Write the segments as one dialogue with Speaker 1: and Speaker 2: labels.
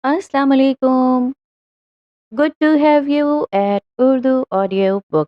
Speaker 1: Assalamu alaikum. Good to have you at Urdu Audio Book.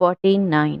Speaker 1: 49।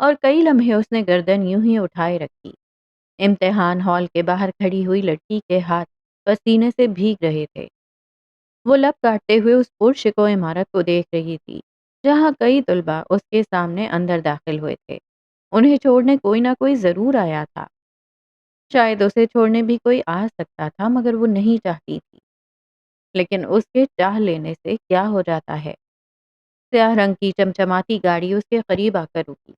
Speaker 1: اور کئی لمحے اس نے گردن یوں ہی اٹھائے رکھی۔ امتحان ہال کے باہر کھڑی ہوئی لڑکی کے ہاتھ پسینے سے بھیگ رہے تھے۔ وہ لب کاٹتے ہوئے اس پرشکو عمارت کو دیکھ رہی تھی جہاں کئی طلباء اس کے سامنے اندر داخل ہوئے تھے۔ انہیں چھوڑنے کوئی نہ کوئی ضرور آیا تھا۔ شاید اسے چھوڑنے بھی کوئی آ سکتا تھا مگر وہ نہیں چاہتی تھی۔ لیکن اس کے چاہ لینے سے کیا ہو جاتا ہے؟ سیاہ رنگ کی چمچماتی گاڑی اس کے قریب آ کر رکی۔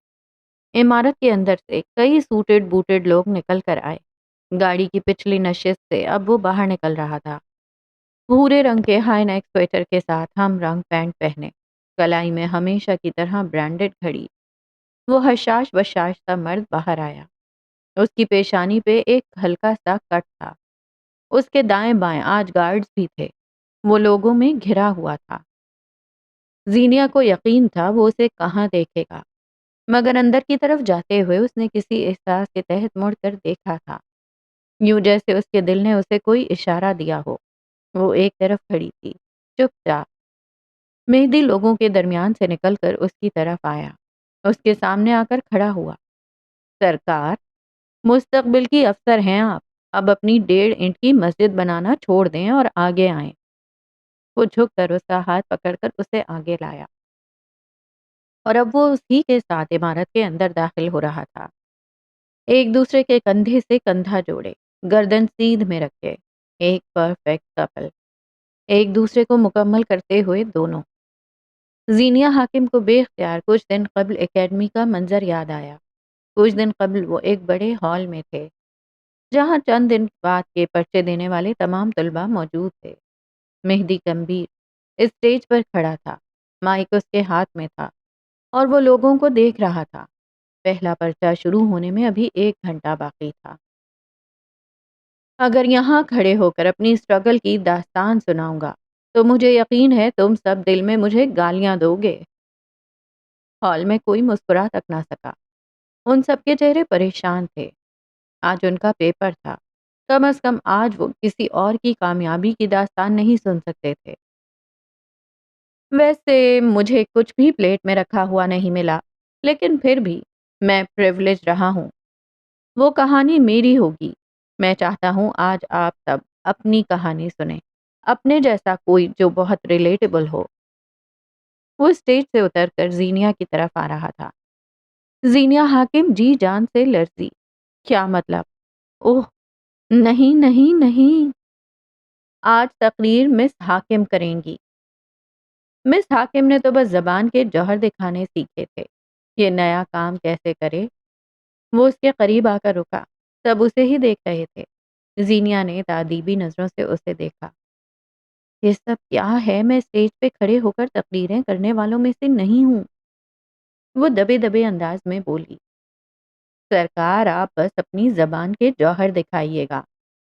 Speaker 1: عمارت کے اندر سے کئی سوٹڈ بوٹڈ لوگ نکل کر آئے۔ گاڑی کی پچھلی نشست سے اب وہ باہر نکل رہا تھا۔ بھورے رنگ کے ہائی نیک سویٹر کے ساتھ ہم رنگ پینٹ پہنے، کلائی میں ہمیشہ کی طرح برانڈڈ گھڑی، وہ حشاش بشاش سا مرد باہر آیا۔ اس کی پیشانی پہ ایک ہلکا سا کٹ تھا۔ اس کے دائیں بائیں آج گارڈز بھی تھے۔ وہ لوگوں میں گھرا ہوا تھا۔ زینیا کو یقین تھا وہ اسے کہاں دیکھے گا، مگر اندر کی طرف جاتے ہوئے اس نے کسی احساس کے تحت مڑ کر دیکھا تھا، یوں جیسے اس کے دل نے اسے کوئی اشارہ دیا ہو۔ وہ ایک طرف کھڑی تھی، چپ چاپ۔ مہدی لوگوں کے درمیان سے نکل کر اس کی طرف آیا، اس کے سامنے آ کر کھڑا ہوا۔ سرکار، مستقبل کی افسر ہیں آپ، اب اپنی 1.5 اینٹ کی مسجد بنانا چھوڑ دیں اور آگے آئیں۔ وہ جھک کر اس کا ہاتھ پکڑ کر اسے آگے لایا اور اب وہ اسی کے ساتھ عمارت کے اندر داخل ہو رہا تھا۔ ایک دوسرے کے کندھے سے کندھا جوڑے، گردن سیدھ میں رکھے، ایک پرفیکٹ کپل، ایک دوسرے کو مکمل کرتے ہوئے دونوں۔ زینیا حاکم کو بے اختیار کچھ دن قبل اکیڈمی کا منظر یاد آیا۔ کچھ دن قبل وہ ایک بڑے ہال میں تھے جہاں چند دن بعد کے پرچے دینے والے تمام طلباء موجود تھے۔ مہدی گمبھیر اسٹیج پر کھڑا تھا، مائک اس کے ہاتھ میں تھا اور وہ لوگوں کو دیکھ رہا تھا۔ پہلا پرچہ شروع ہونے میں ابھی 1 گھنٹہ باقی تھا۔ اگر یہاں کھڑے ہو کر اپنی اسٹرگل کی داستان سناؤں گا تو مجھے یقین ہے تم سب دل میں مجھے گالیاں دو گے۔ ہال میں کوئی مسکرا تک نہ سکا۔ ان سب کے چہرے پریشان تھے۔ آج ان کا پیپر تھا۔ کم از کم آج وہ کسی اور کی کامیابی کی داستان نہیں سن سکتے تھے۔ ویسے مجھے کچھ بھی پلیٹ میں رکھا ہوا نہیں ملا، لیکن پھر بھی میں پریولیج رہا ہوں۔ وہ کہانی میری ہوگی۔ میں چاہتا ہوں آج آپ سب اپنی کہانی سنیں، اپنے جیسا کوئی جو بہت ریلیٹیبل ہو۔ وہ اسٹیج سے اتر کر زینیا کی طرف آ رہا تھا۔ زینیا حاکم جی جان سے لرزی۔ کیا مطلب؟ اوہ نہیں نہیں نہیں، آج تقریر مس حاکم کریں گی۔ مس حاکم نے تو بس زبان کے جوہر دکھانے سیکھے تھے، یہ نیا کام کیسے کرے۔ وہ اس کے قریب آ کر رکا، سب اسے ہی دیکھ رہے تھے۔ زینیا نے تادیبی نظروں سے اسے دیکھا۔ یہ سب کیا ہے؟ میں اسٹیج پہ کھڑے ہو کر تقریریں کرنے والوں میں سے نہیں ہوں۔ وہ دبے دبے انداز میں بولی۔ سرکار، آپ بس اپنی زبان کے جوہر دکھائیے گا،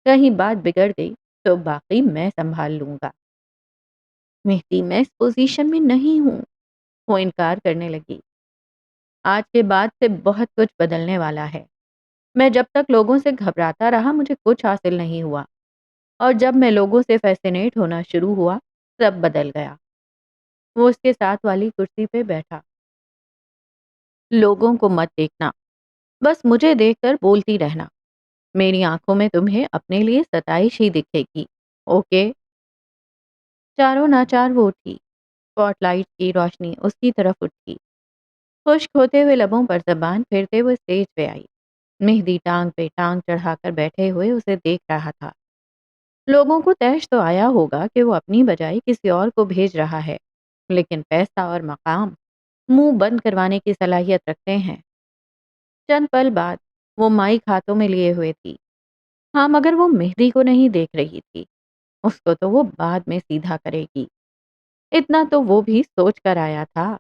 Speaker 1: کہیں بات بگڑ گئی تو باقی میں سنبھال لوں گا۔ مہدی، میں اس پوزیشن میں نہیں ہوں، وہ انکار کرنے لگی۔ آج کے بعد سے بہت کچھ بدلنے والا ہے۔ میں جب تک لوگوں سے گھبراتا رہا مجھے کچھ حاصل نہیں ہوا، اور جب میں لوگوں سے فیسینیٹ ہونا شروع ہوا سب بدل گیا۔ وہ اس کے ساتھ والی کرسی پہ بیٹھا۔ لوگوں کو مت دیکھنا، بس مجھے دیکھ کر بولتی رہنا۔ میری آنکھوں میں تمہیں اپنے لیے ستائش ہی دکھے گی، اوکے؟ چاروں ناچار وہ اٹھی۔ اسپاٹ لائٹ کی روشنی اس کی طرف اٹھی۔ خشک ہوتے ہوئے لبوں پر زبان پھرتے ہوئے اسٹیج پہ آئی۔ مہدی ٹانگ پہ ٹانگ چڑھا کر بیٹھے ہوئے اسے دیکھ رہا تھا۔ لوگوں کو طیش تو آیا ہوگا کہ وہ اپنی بجائے کسی اور کو بھیج رہا ہے، لیکن پیسہ اور مقام منہ بند کروانے کی صلاحیت رکھتے ہیں۔ چند پل بعد وہ مائک ہاتھوں میں لیے ہوئے تھی۔ ہاں، مگر وہ مہدی کو نہیں دیکھ رہی تھی، اس کو تو وہ بعد میں سیدھا کرے گی۔ اتنا تو وہ بھی سوچ کر آیا تھا۔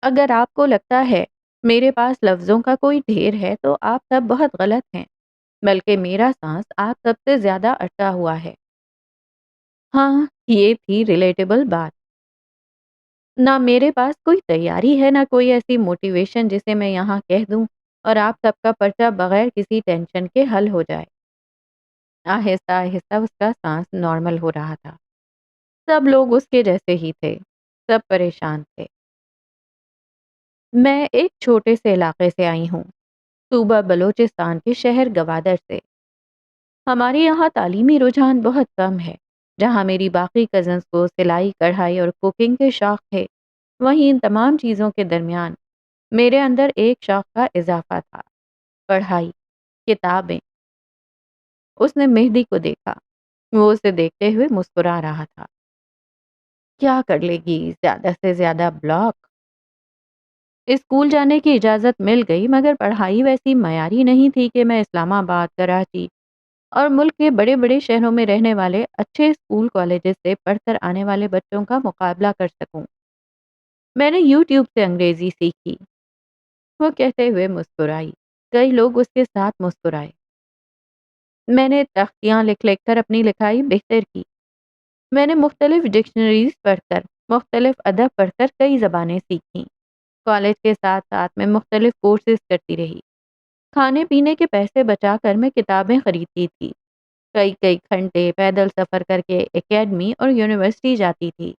Speaker 1: اگر آپ کو لگتا ہے میرے پاس لفظوں کا کوئی ڈھیر ہے تو آپ سب بہت غلط ہیں، بلکہ میرا سانس آپ سب سے زیادہ اٹکا ہوا ہے۔ ہاں، یہ تھی ریلیٹیبل بات۔ نہ میرے پاس کوئی تیاری ہے، نہ کوئی ایسی موٹیویشن جسے میں یہاں کہہ دوں اور آپ سب کا پرچہ بغیر کسی ٹینشن کے حل ہو جائے۔ آہستہ آہستہ اس کا سانس نارمل ہو رہا تھا۔ سب لوگ اس کے جیسے ہی تھے، سب پریشان تھے۔ میں ایک چھوٹے سے علاقے سے آئی ہوں، صوبہ بلوچستان کے شہر گوادر سے۔ ہمارے یہاں تعلیمی رجحان بہت کم ہے۔ جہاں میری باقی کزنس کو سلائی، کڑھائی اور کوکنگ کے شوق تھے، وہیں ان تمام چیزوں کے درمیان میرے اندر ایک شوق کا اضافہ تھا: پڑھائی، کتابیں۔ اس نے مہدی کو دیکھا۔ وہ اسے دیکھتے ہوئے مسکرا رہا تھا۔ کیا کر لے گی؟ زیادہ سے زیادہ بلاک۔ اسکول جانے کی اجازت مل گئی، مگر پڑھائی ویسی معیاری نہیں تھی کہ میں اسلام آباد، کراچی اور ملک کے بڑے بڑے شہروں میں رہنے والے اچھے اسکول کالجز سے پڑھ کر آنے والے بچوں کا مقابلہ کر سکوں۔ میں نے یوٹیوب سے انگریزی سیکھی، وہ کہتے ہوئے مسکرائی۔ کئی لوگ اس کے ساتھ مسکرائے۔ میں نے تختیاں لکھ لکھ کر اپنی لکھائی بہتر کی۔ میں نے مختلف ڈکشنریز پڑھ کر، مختلف ادب پڑھ کر کئی زبانیں سیکھیں۔ کالج کے ساتھ ساتھ میں مختلف کورسز کرتی رہی۔ کھانے پینے کے پیسے بچا کر میں کتابیں خریدتی تھی۔ کئی کئی گھنٹے پیدل سفر کر کے اکیڈمی اور یونیورسٹی جاتی تھی۔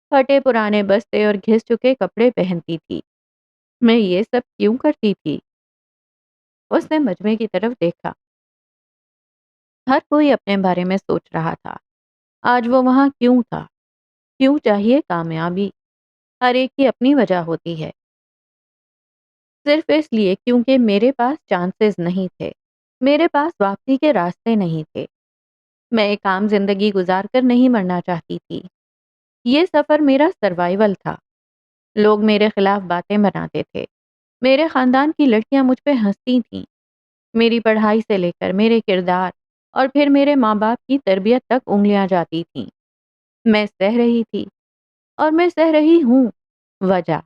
Speaker 1: پھٹے پرانے بستے اور گھس چکے کپڑے پہنتی تھی۔ میں یہ سب کیوں کرتی تھی؟ اس نے مجمع کی طرف دیکھا۔ ہر کوئی اپنے بارے میں سوچ رہا تھا۔ آج وہ وہاں کیوں تھا؟ کیوں چاہیے کامیابی؟ ہر ایک کی اپنی وجہ ہوتی ہے۔ صرف اس لیے کیونکہ میرے پاس چانسز نہیں تھے، میرے پاس واپسی کے راستے نہیں تھے۔ میں ایک عام زندگی گزار کر نہیں مرنا چاہتی تھی۔ یہ سفر میرا سروائیول تھا۔ لوگ میرے خلاف باتیں بناتے تھے۔ میرے خاندان کی لڑکیاں مجھ پہ ہنستی تھیں۔ میری پڑھائی سے لے کر میرے کردار اور پھر میرے ماں باپ کی تربیت تک انگلیاں جاتی تھیں۔ میں سہ رہی تھی اور میں سہ رہی ہوں۔ وجہ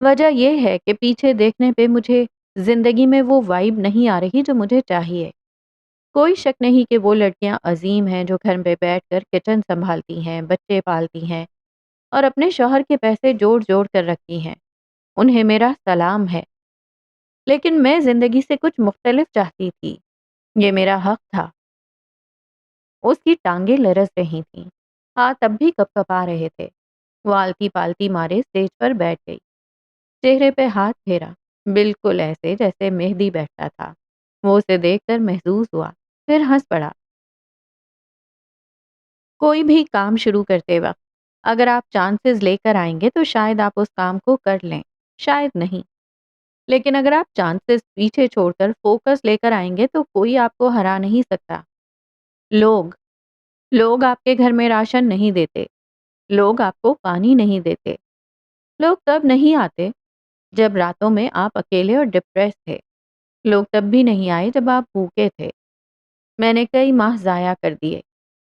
Speaker 1: وجہ یہ ہے کہ پیچھے دیکھنے پہ مجھے زندگی میں وہ وائب نہیں آ رہی جو مجھے چاہیے۔ کوئی شک نہیں کہ وہ لڑکیاں عظیم ہیں جو گھر پہ بیٹھ کر کچن سنبھالتی ہیں، بچے پالتی ہیں اور اپنے شوہر کے پیسے جوڑ جوڑ کر رکھتی ہیں۔ انہیں میرا سلام ہے۔ لیکن میں زندگی سے کچھ مختلف چاہتی تھی۔ یہ میرا حق تھا۔ اس کی ٹانگیں لرز رہی تھیں، ہاتھ اب بھی کپ کپا رہے تھے۔ وہ آلتی پالتی مارے اسٹیج پر بیٹھ گئی۔ چہرے پہ ہاتھ پھیرا، بالکل ایسے جیسے مہدی بیٹھتا تھا۔ وہ اسے دیکھ کر محظوظ ہوا، پھر ہنس پڑا۔ کوئی بھی کام شروع کرتے وقت اگر آپ چانسز لے کر آئیں گے تو شاید آپ اس کام کو کر لیں، شاید نہیں۔ لیکن اگر آپ چانسز پیچھے چھوڑ کر فوکس لے کر آئیں گے تو کوئی آپ کو ہرا نہیں سکتا۔ لوگ لوگ آپ کے گھر میں راشن نہیں دیتے۔ لوگ آپ کو پانی نہیں دیتے۔ لوگ تب نہیں آتے جب راتوں میں آپ اکیلے اور ڈپریس تھے۔ لوگ تب بھی نہیں آئے جب آپ بھوکے تھے۔ میں نے کئی ماہ ضائع کر دیے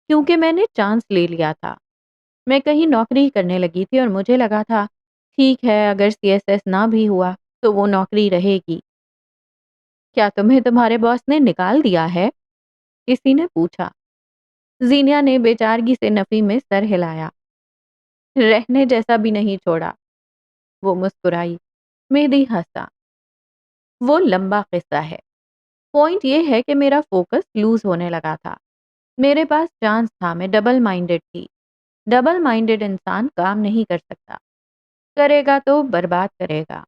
Speaker 1: کیونکہ میں نے چانس لے لیا تھا۔ میں کہیں نوکری کرنے لگی تھی اور مجھے لگا تھا ٹھیک ہے، اگر CSS نہ بھی ہوا تو وہ نوکری رہے گی۔ کیا تمہیں تمہارے باس نے نکال دیا ہے؟ کسی نے پوچھا۔ زینیا نے بیچارگی سے نفی میں سر ہلایا۔ رہنے جیسا بھی نہیں چھوڑا۔ وہ مسکرائی۔ مہدی ہنسا۔ وہ لمبا قصہ ہے۔ پوائنٹ یہ ہے کہ میرا فوکس لوز ہونے لگا تھا۔ میرے پاس چانس تھا، میں ڈبل مائنڈڈ تھی۔ ڈبل مائنڈڈ انسان کام نہیں کر سکتا۔ کرے گا تو برباد کرے گا۔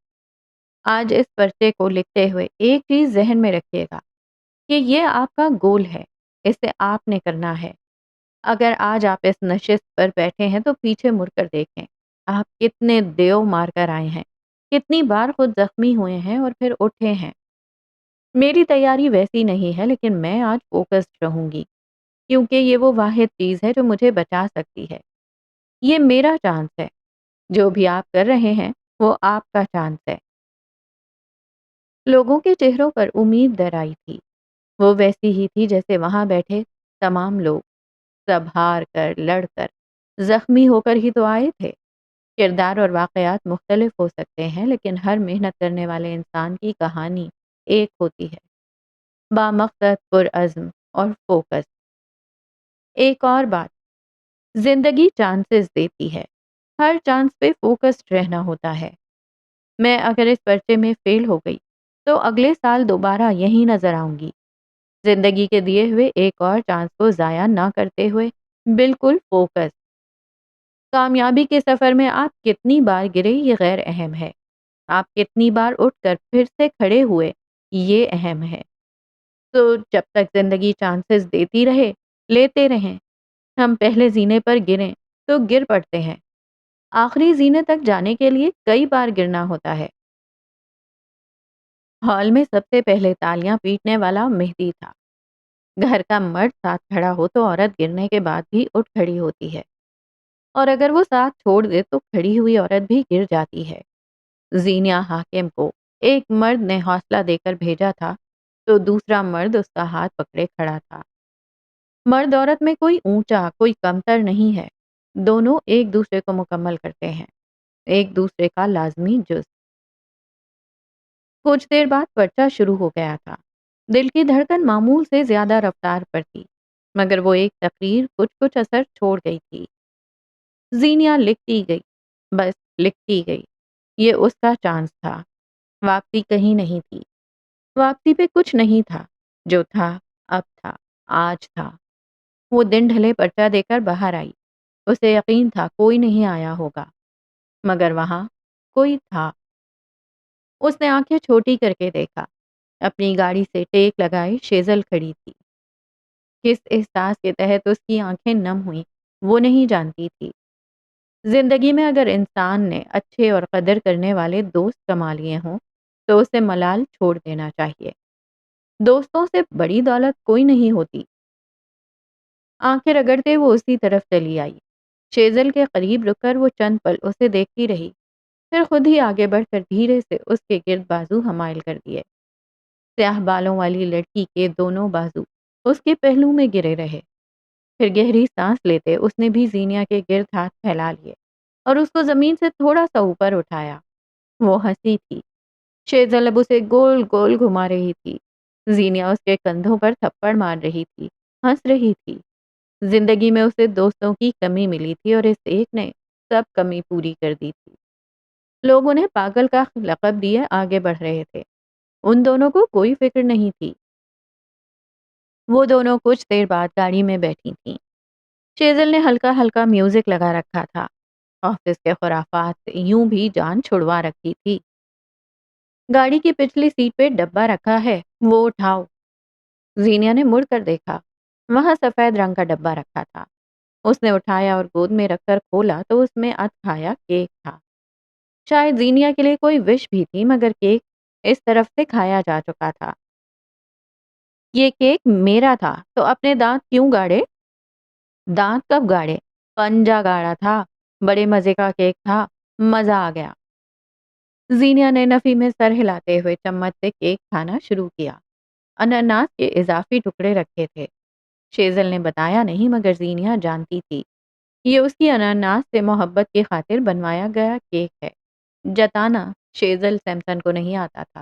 Speaker 1: آج اس پرچے کو لکھتے ہوئے ایک چیز ذہن میں رکھیے گا کہ یہ آپ کا گول ہے، اسے آپ نے کرنا ہے۔ اگر آج آپ اس نشست پر بیٹھے ہیں تو پیچھے مڑ کر دیکھیں، آپ کتنے دیو مار کر آئے ہیں، کتنی بار خود زخمی ہوئے ہیں اور پھر اٹھے ہیں۔ میری تیاری ویسی نہیں ہے، لیکن میں آج فوکسڈ رہوں گی کیونکہ یہ وہ واحد چیز ہے جو مجھے بچا سکتی ہے۔ یہ میرا چانس ہے۔ جو بھی آپ کر رہے ہیں وہ آپ کا چانس ہے۔ لوگوں کے چہروں پر امید در آئی تھی۔ وہ ویسی ہی تھی جیسے وہاں بیٹھے تمام لوگ، سب ہار کر، لڑ کر، زخمی ہو کر ہی تو آئے تھے۔ کردار اور واقعات مختلف ہو سکتے ہیں، لیکن ہر محنت کرنے والے انسان کی کہانی ایک ہوتی ہے: بامقصد، پرعزم اور فوکس۔ ایک اور بات، زندگی چانسز دیتی ہے، ہر چانس پہ فوکسڈ رہنا ہوتا ہے۔ میں اگر اس پرچے میں فیل ہو گئی تو اگلے سال دوبارہ یہیں نظر آؤں گی۔ زندگی کے دیے ہوئے ایک اور چانس کو ضائع نہ کرتے ہوئے بالکل فوکس۔ کامیابی کے سفر میں آپ کتنی بار گرے یہ غیر اہم ہے، آپ کتنی بار اٹھ کر پھر سے کھڑے ہوئے، یہ اہم ہے۔ تو جب تک زندگی چانسز دیتی رہے، لیتے رہیں۔ ہم پہلے زینے پر گریں تو گر پڑتے ہیں، آخری زینے تک جانے کے لیے کئی بار گرنا ہوتا ہے۔ ہال میں سب سے پہلے تالیاں پیٹنے والا مہدی تھا۔ گھر کا مرد ساتھ کھڑا ہو تو عورت گرنے کے بعد بھی اٹھ کھڑی ہوتی ہے، اور اگر وہ ساتھ چھوڑ دے تو کھڑی ہوئی عورت بھی گر جاتی ہے۔ زینیا حاکم کو ایک مرد نے حوصلہ دے کر بھیجا تھا تو دوسرا مرد اس کا ہاتھ پکڑے کھڑا تھا۔ مرد عورت میں کوئی اونچا کوئی کمتر نہیں ہے، دونوں ایک دوسرے کو مکمل کرتے ہیں، ایک دوسرے کا لازمی جز۔ کچھ دیر بعد پرچہ شروع ہو گیا تھا۔ دل کی دھڑکن معمول سے زیادہ رفتار پر تھی، مگر وہ ایک تقریر کچھ اثر چھوڑ گئی تھی۔ زینیا لکھتی گئی، بس لکھتی گئی۔ یہ اس کا چانس تھا، واپسی کہیں نہیں تھی۔ واپسی پہ کچھ نہیں تھا، جو تھا اب تھا، آج تھا۔ وہ دن ڈھلے پرچہ دے کر باہر آئی۔ اسے یقین تھا کوئی نہیں آیا ہوگا، مگر وہاں کوئی تھا۔ اس نے آنکھیں چھوٹی کر کے دیکھا۔ اپنی گاڑی سے ٹیک لگائے شیزل کھڑی تھی۔ کس احساس کے تحت اس کی آنکھیں نم ہوئیں وہ نہیں جانتی تھی۔ زندگی میں اگر انسان نے اچھے اور قدر کرنے والے دوست کما لیے ہوں تو اسے ملال چھوڑ دینا چاہیے۔ دوستوں سے بڑی دولت کوئی نہیں ہوتی۔ آنکھیں رگڑتے وہ اسی طرف چلی آئی۔ شیزل کے قریب رک کر وہ چند پل اسے دیکھتی رہی، پھر خود ہی آگے بڑھ کر دھیرے سے اس کے گرد بازو حمائل کر دیے۔ سیاہ بالوں والی لڑکی کے دونوں بازو اس کے پہلو میں گرے رہے۔ پھر گہری سانس لیتے اس نے بھی زینیا کے گرد ہاتھ پھیلا لیے اور اس کو زمین سے تھوڑا سا اوپر اٹھایا۔ وہ ہنسی تھی۔ شیزل اب اسے گول گول گھما رہی تھی۔ زینیا اس کے کندھوں پر تھپڑ مار رہی تھی، ہنس رہی تھی۔ زندگی میں اسے دوستوں کی کمی ملی تھی اور اس ایک نے سب کمی پوری کر دی تھی۔ لوگ انہیں پاگل کا لقب دیے آگے بڑھ رہے تھے، ان دونوں کو کوئی فکر نہیں تھی۔ وہ دونوں کچھ دیر بعد گاڑی میں بیٹھی تھیں۔ شیزل نے ہلکا ہلکا میوزک لگا رکھا تھا۔ آفس کے خرافات سے یوں بھی جان چھڑوا رکھی تھی۔ گاڑی کی پچھلی سیٹ پہ ڈبہ رکھا ہے، وہ اٹھاؤ۔ زینیا نے مڑ کر دیکھا، وہاں سفید رنگ کا ڈبہ رکھا تھا۔ اس نے اٹھایا اور گود میں رکھ کر کھولا تو اس میں اتھ کھایا کیک تھا۔ شاید زینیا کے لیے کوئی وش بھی تھی، مگر کیک اس طرف سے کھایا جا چکا تھا۔ یہ کیک میرا تھا تو اپنے دانت کیوں گاڑے؟ دانت کب گاڑے؟ پنجہ گاڑا تھا۔ بڑے مزے کا کیک تھا، مزہ آ گیا۔ زینیا نے نفی میں سر ہلاتے ہوئے چمچ سے کیک کھانا شروع کیا۔ انناس کے اضافی ٹکڑے رکھے تھے۔ شیزل نے بتایا نہیں، مگر زینیا جانتی تھی یہ اس کی انناس سے محبت کی خاطر بنوایا گیا کیک ہے۔ جتانا شیزل سیمسن کو نہیں آتا تھا۔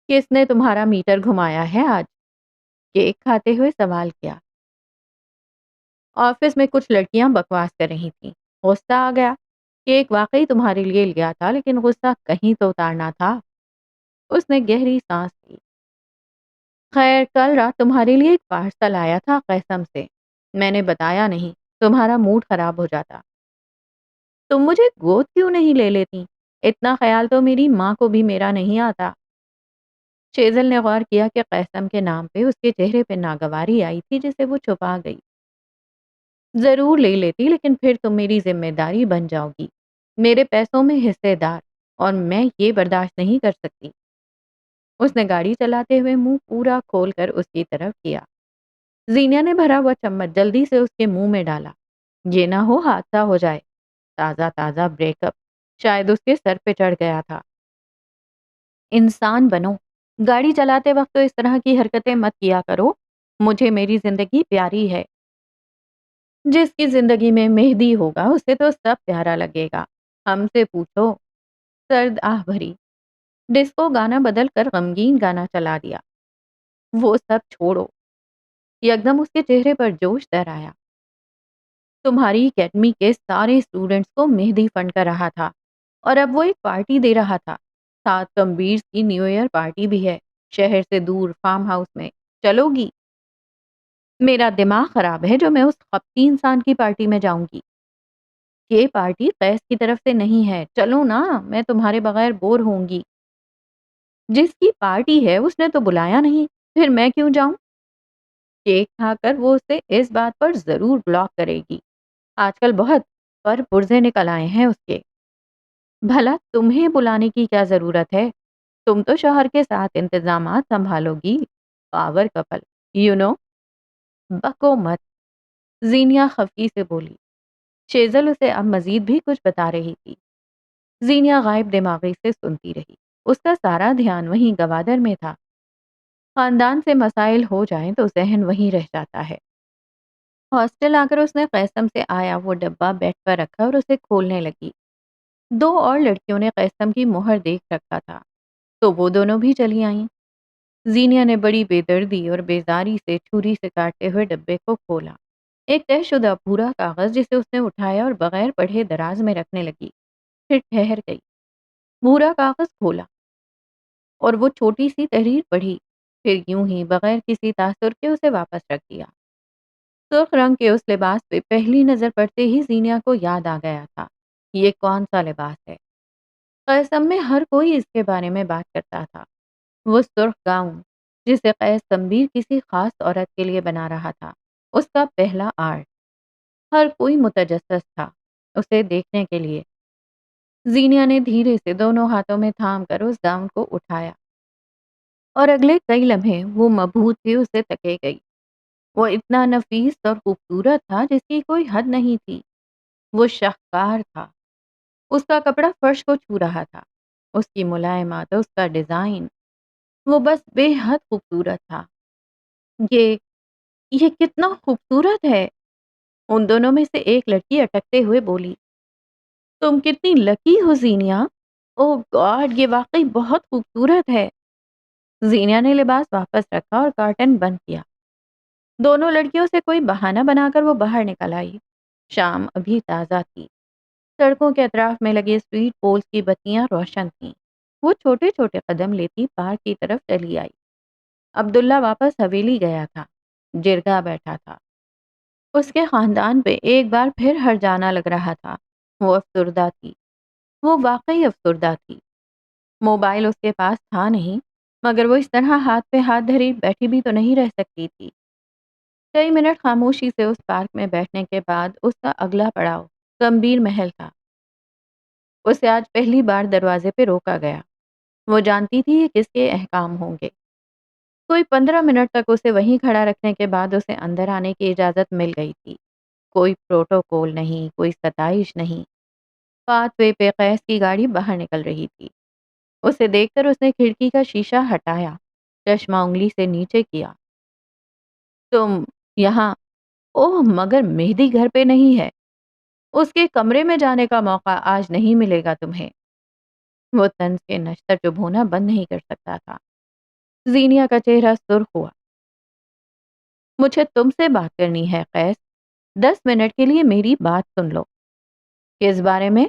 Speaker 1: کس نے تمہارا میٹر گھمایا ہے آج؟ کیک کھاتے ہوئے سوال کیا۔ آفس میں کچھ لڑکیاں بکواس کر رہی تھیں، غصہ آ گیا۔ کیک واقعی تمہارے لیے لیا تھا، لیکن غصہ کہیں تو اتارنا تھا۔ اس نے گہری سانس لی۔ خیر، کل رات تمہارے لیے ایک پارسل آیا تھا قسم سے، میں نے بتایا نہیں، تمہارا موڈ خراب ہو جاتا۔ تم مجھے گود کیوں نہیں لے لیتی؟ اتنا خیال تو میری ماں کو بھی میرا نہیں آتا۔ شیزل نے غور کیا کہ قیسم کے نام پہ اس کے چہرے پہ ناگواری آئی تھی جسے وہ چھپا گئی۔ ضرور لے لیتی، لیکن پھر تم میری ذمہ داری بن جاؤ گی، میرے پیسوں میں حصے دار، اور میں یہ برداشت نہیں کر سکتی۔ اس نے گاڑی چلاتے ہوئے منہ پورا کھول کر اس کی طرف کیا۔ زینیا نے بھرا ہوا چمچ جلدی سے اس کے منہ میں ڈالا۔ یہ نہ ہو حادثہ ہو جائے۔ تازہ تازہ بریک اپ شاید اس کے سر پہ چڑھ گیا تھا۔ انسان بنو، گاڑی چلاتے وقت تو اس طرح کی حرکتیں مت کیا کرو۔ مجھے میری زندگی پیاری ہے۔ جس کی زندگی میں مہدی ہوگا اسے تو سب پیارا لگے گا، ہم سے پوچھو۔ سرد آہ بھری۔ ڈسکو گانا بدل کر غمگین گانا چلا دیا۔ وہ سب چھوڑو۔ یکدم اس کے چہرے پر جوش در آیا۔ تمہاری اکیڈمی کے سارے اسٹوڈنٹس کو مہندی فنڈ کر رہا تھا، اور اب وہ ایک پارٹی دے رہا تھا۔ ساتھ کمبیرز کی نیو ایئر پارٹی بھی ہے، شہر سے دور فارم ہاؤس میں، چلو گی؟ میرا دماغ خراب ہے جو میں اس خپتی انسان کی پارٹی میں جاؤں گی۔ یہ پارٹی قیس کی طرف سے نہیں ہے، چلو نا، میں تمہارے بغیر بور ہوں گی۔ جس کی پارٹی ہے اس نے تو بلایا نہیں، پھر میں کیوں جاؤں؟ کیک کھا کر وہ اسے اس بات پر ضرور بلاک کرے گی۔ آج کل بہت پر پرزے نکل آئے ہیں اس کے۔ بھلا تمہیں بلانے کی کیا ضرورت ہے؟ تم تو شوہر کے ساتھ انتظامات سنبھالو گی۔ Power couple, you know. بکو مت، زینیا خفگی سے بولی۔ شیزل اسے اب مزید بھی کچھ بتا رہی تھی۔ زینیا غائب دماغی سے سنتی رہی۔ اس کا سارا دھیان وہیں گوادر میں تھا۔ خاندان سے مسائل ہو جائیں تو ذہن وہیں رہ جاتا ہے۔ ہاسٹل آ کر اس نے قیسم سے آیا وہ ڈبہ بیڈ پر رکھا اور اسے کھولنے لگی۔ دو اور لڑکیوں نے قیسم کی مہر دیکھ رکھا تھا تو وہ دونوں بھی چلی آئیں۔ زینیا نے بڑی بے دردی اور بیزاری سے چھری سے کاٹتے ہوئے ڈبے کو کھولا۔ ایک طے شدہ بھورا کاغذ جسے اس نے اٹھایا اور بغیر پڑھے دراز میں رکھنے لگی، پھر ٹھہر گئی۔ بھورا کاغذ کھولا اور وہ چھوٹی سی تحریر پڑھی، پھر یوں ہی بغیر کسی تاثر کے اسے واپس رکھ دیا۔ سرخ رنگ کے اس لباس پہ پہلی نظر پڑتے ہی زینیا کو یاد آ گیا تھا، یہ کون سا لباس ہے؟ قیسم میں ہر کوئی اس کے بارے میں بات کرتا تھا۔ وہ سرخ گاؤن جسے قیس تنبیر کسی خاص عورت کے لیے بنا رہا تھا، اس کا پہلا آرٹ۔ ہر کوئی متجسس تھا اسے دیکھنے کے لیے۔ زینیا نے دھیرے سے دونوں ہاتھوں میں تھام کر اس گاؤن کو اٹھایا اور اگلے کئی لمحے وہ مبہوت سی اسے تکے گئی۔ وہ اتنا نفیس اور خوبصورت تھا جس کی کوئی حد نہیں تھی۔ وہ شاہکار تھا۔ اس کا کپڑا فرش کو چھو رہا تھا، اس کی ملائمت، اس کا ڈیزائن، وہ بس بے حد خوبصورت تھا۔ یہ یہ کتنا خوبصورت ہے! ان دونوں میں سے ایک لڑکی اٹکتے ہوئے بولی۔ تم کتنی لکی ہو زینیا! اوہ گاڈ، یہ واقعی بہت خوبصورت ہے۔ زینیا نے لباس واپس رکھا اور کارٹن بند کیا۔ دونوں لڑکیوں سے کوئی بہانہ بنا کر وہ باہر نکل آئی۔ شام ابھی تازہ تھی۔ سڑکوں کے اطراف میں لگے اسٹریٹ پولز کی بتیاں روشن تھیں۔ وہ چھوٹے چھوٹے قدم لیتی پارک کی طرف چلی آئی۔ عبداللہ واپس حویلی گیا تھا، جرگا بیٹھا تھا۔ اس کے خاندان پہ ایک بار پھر ہرجانہ لگ رہا تھا۔ وہ افسردہ تھی، وہ واقعی افسردہ تھی۔ موبائل اس کے پاس تھا نہیں، مگر وہ اس طرح ہاتھ پہ ہاتھ دھری بیٹھی بھی تو نہیں رہ سکتی تھی۔ کئی منٹ خاموشی سے اس پارک میں بیٹھنے کے بعد اس کا اگلا پڑاؤ گمبیر محل تھا۔ اسے آج پہلی بار دروازے پہ روکا گیا۔ وہ جانتی تھی یہ کس کے احکام ہوں گے۔ کوئی 15 منٹ تک اسے وہیں کھڑا رکھنے کے بعد اسے اندر آنے کی اجازت مل گئی تھی۔ کوئی پروٹوکول نہیں، کوئی ستائش نہیں۔ پاتھ وے پہ قیس کی گاڑی باہر نکل رہی تھی۔ اسے دیکھ کر اس نے کھڑکی کا شیشہ ہٹایا، چشمہ انگلی سے نیچے کیا۔ تم یہاں؟ اوہ مگر مہدی گھر پہ نہیں ہے۔ اس کے کمرے میں جانے کا موقع آج نہیں ملے گا تمہیں۔ وہ طنز کے نشتر چبھ ہونا بند نہیں کر سکتا تھا۔ زینیا کا چہرہ سرخ ہوا۔ مجھے تم سے بات کرنی ہے قیس، 10 منٹ کے لیے میری بات سن لو۔ کس بارے میں؟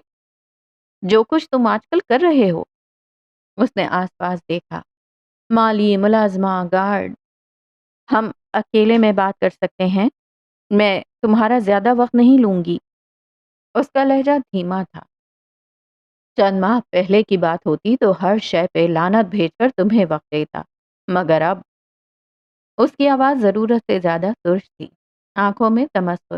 Speaker 1: جو کچھ تم آج کل کر رہے ہو۔ اس نے آس پاس دیکھا۔ مالی، ملازمہ، گارڈ۔ ہم اکیلے میں بات کر سکتے ہیں، میں تمہارا زیادہ وقت نہیں لوں گی۔ اس کا لہجہ دھیما تھا۔ چند ماہ پہلے کی بات ہوتی تو ہر شے پہ لعنت بھیج کر تمہیں وقت دیتا، مگر اب… اس کی آواز ضرورت سے زیادہ ترش تھی، آنکھوں میں تمسخر۔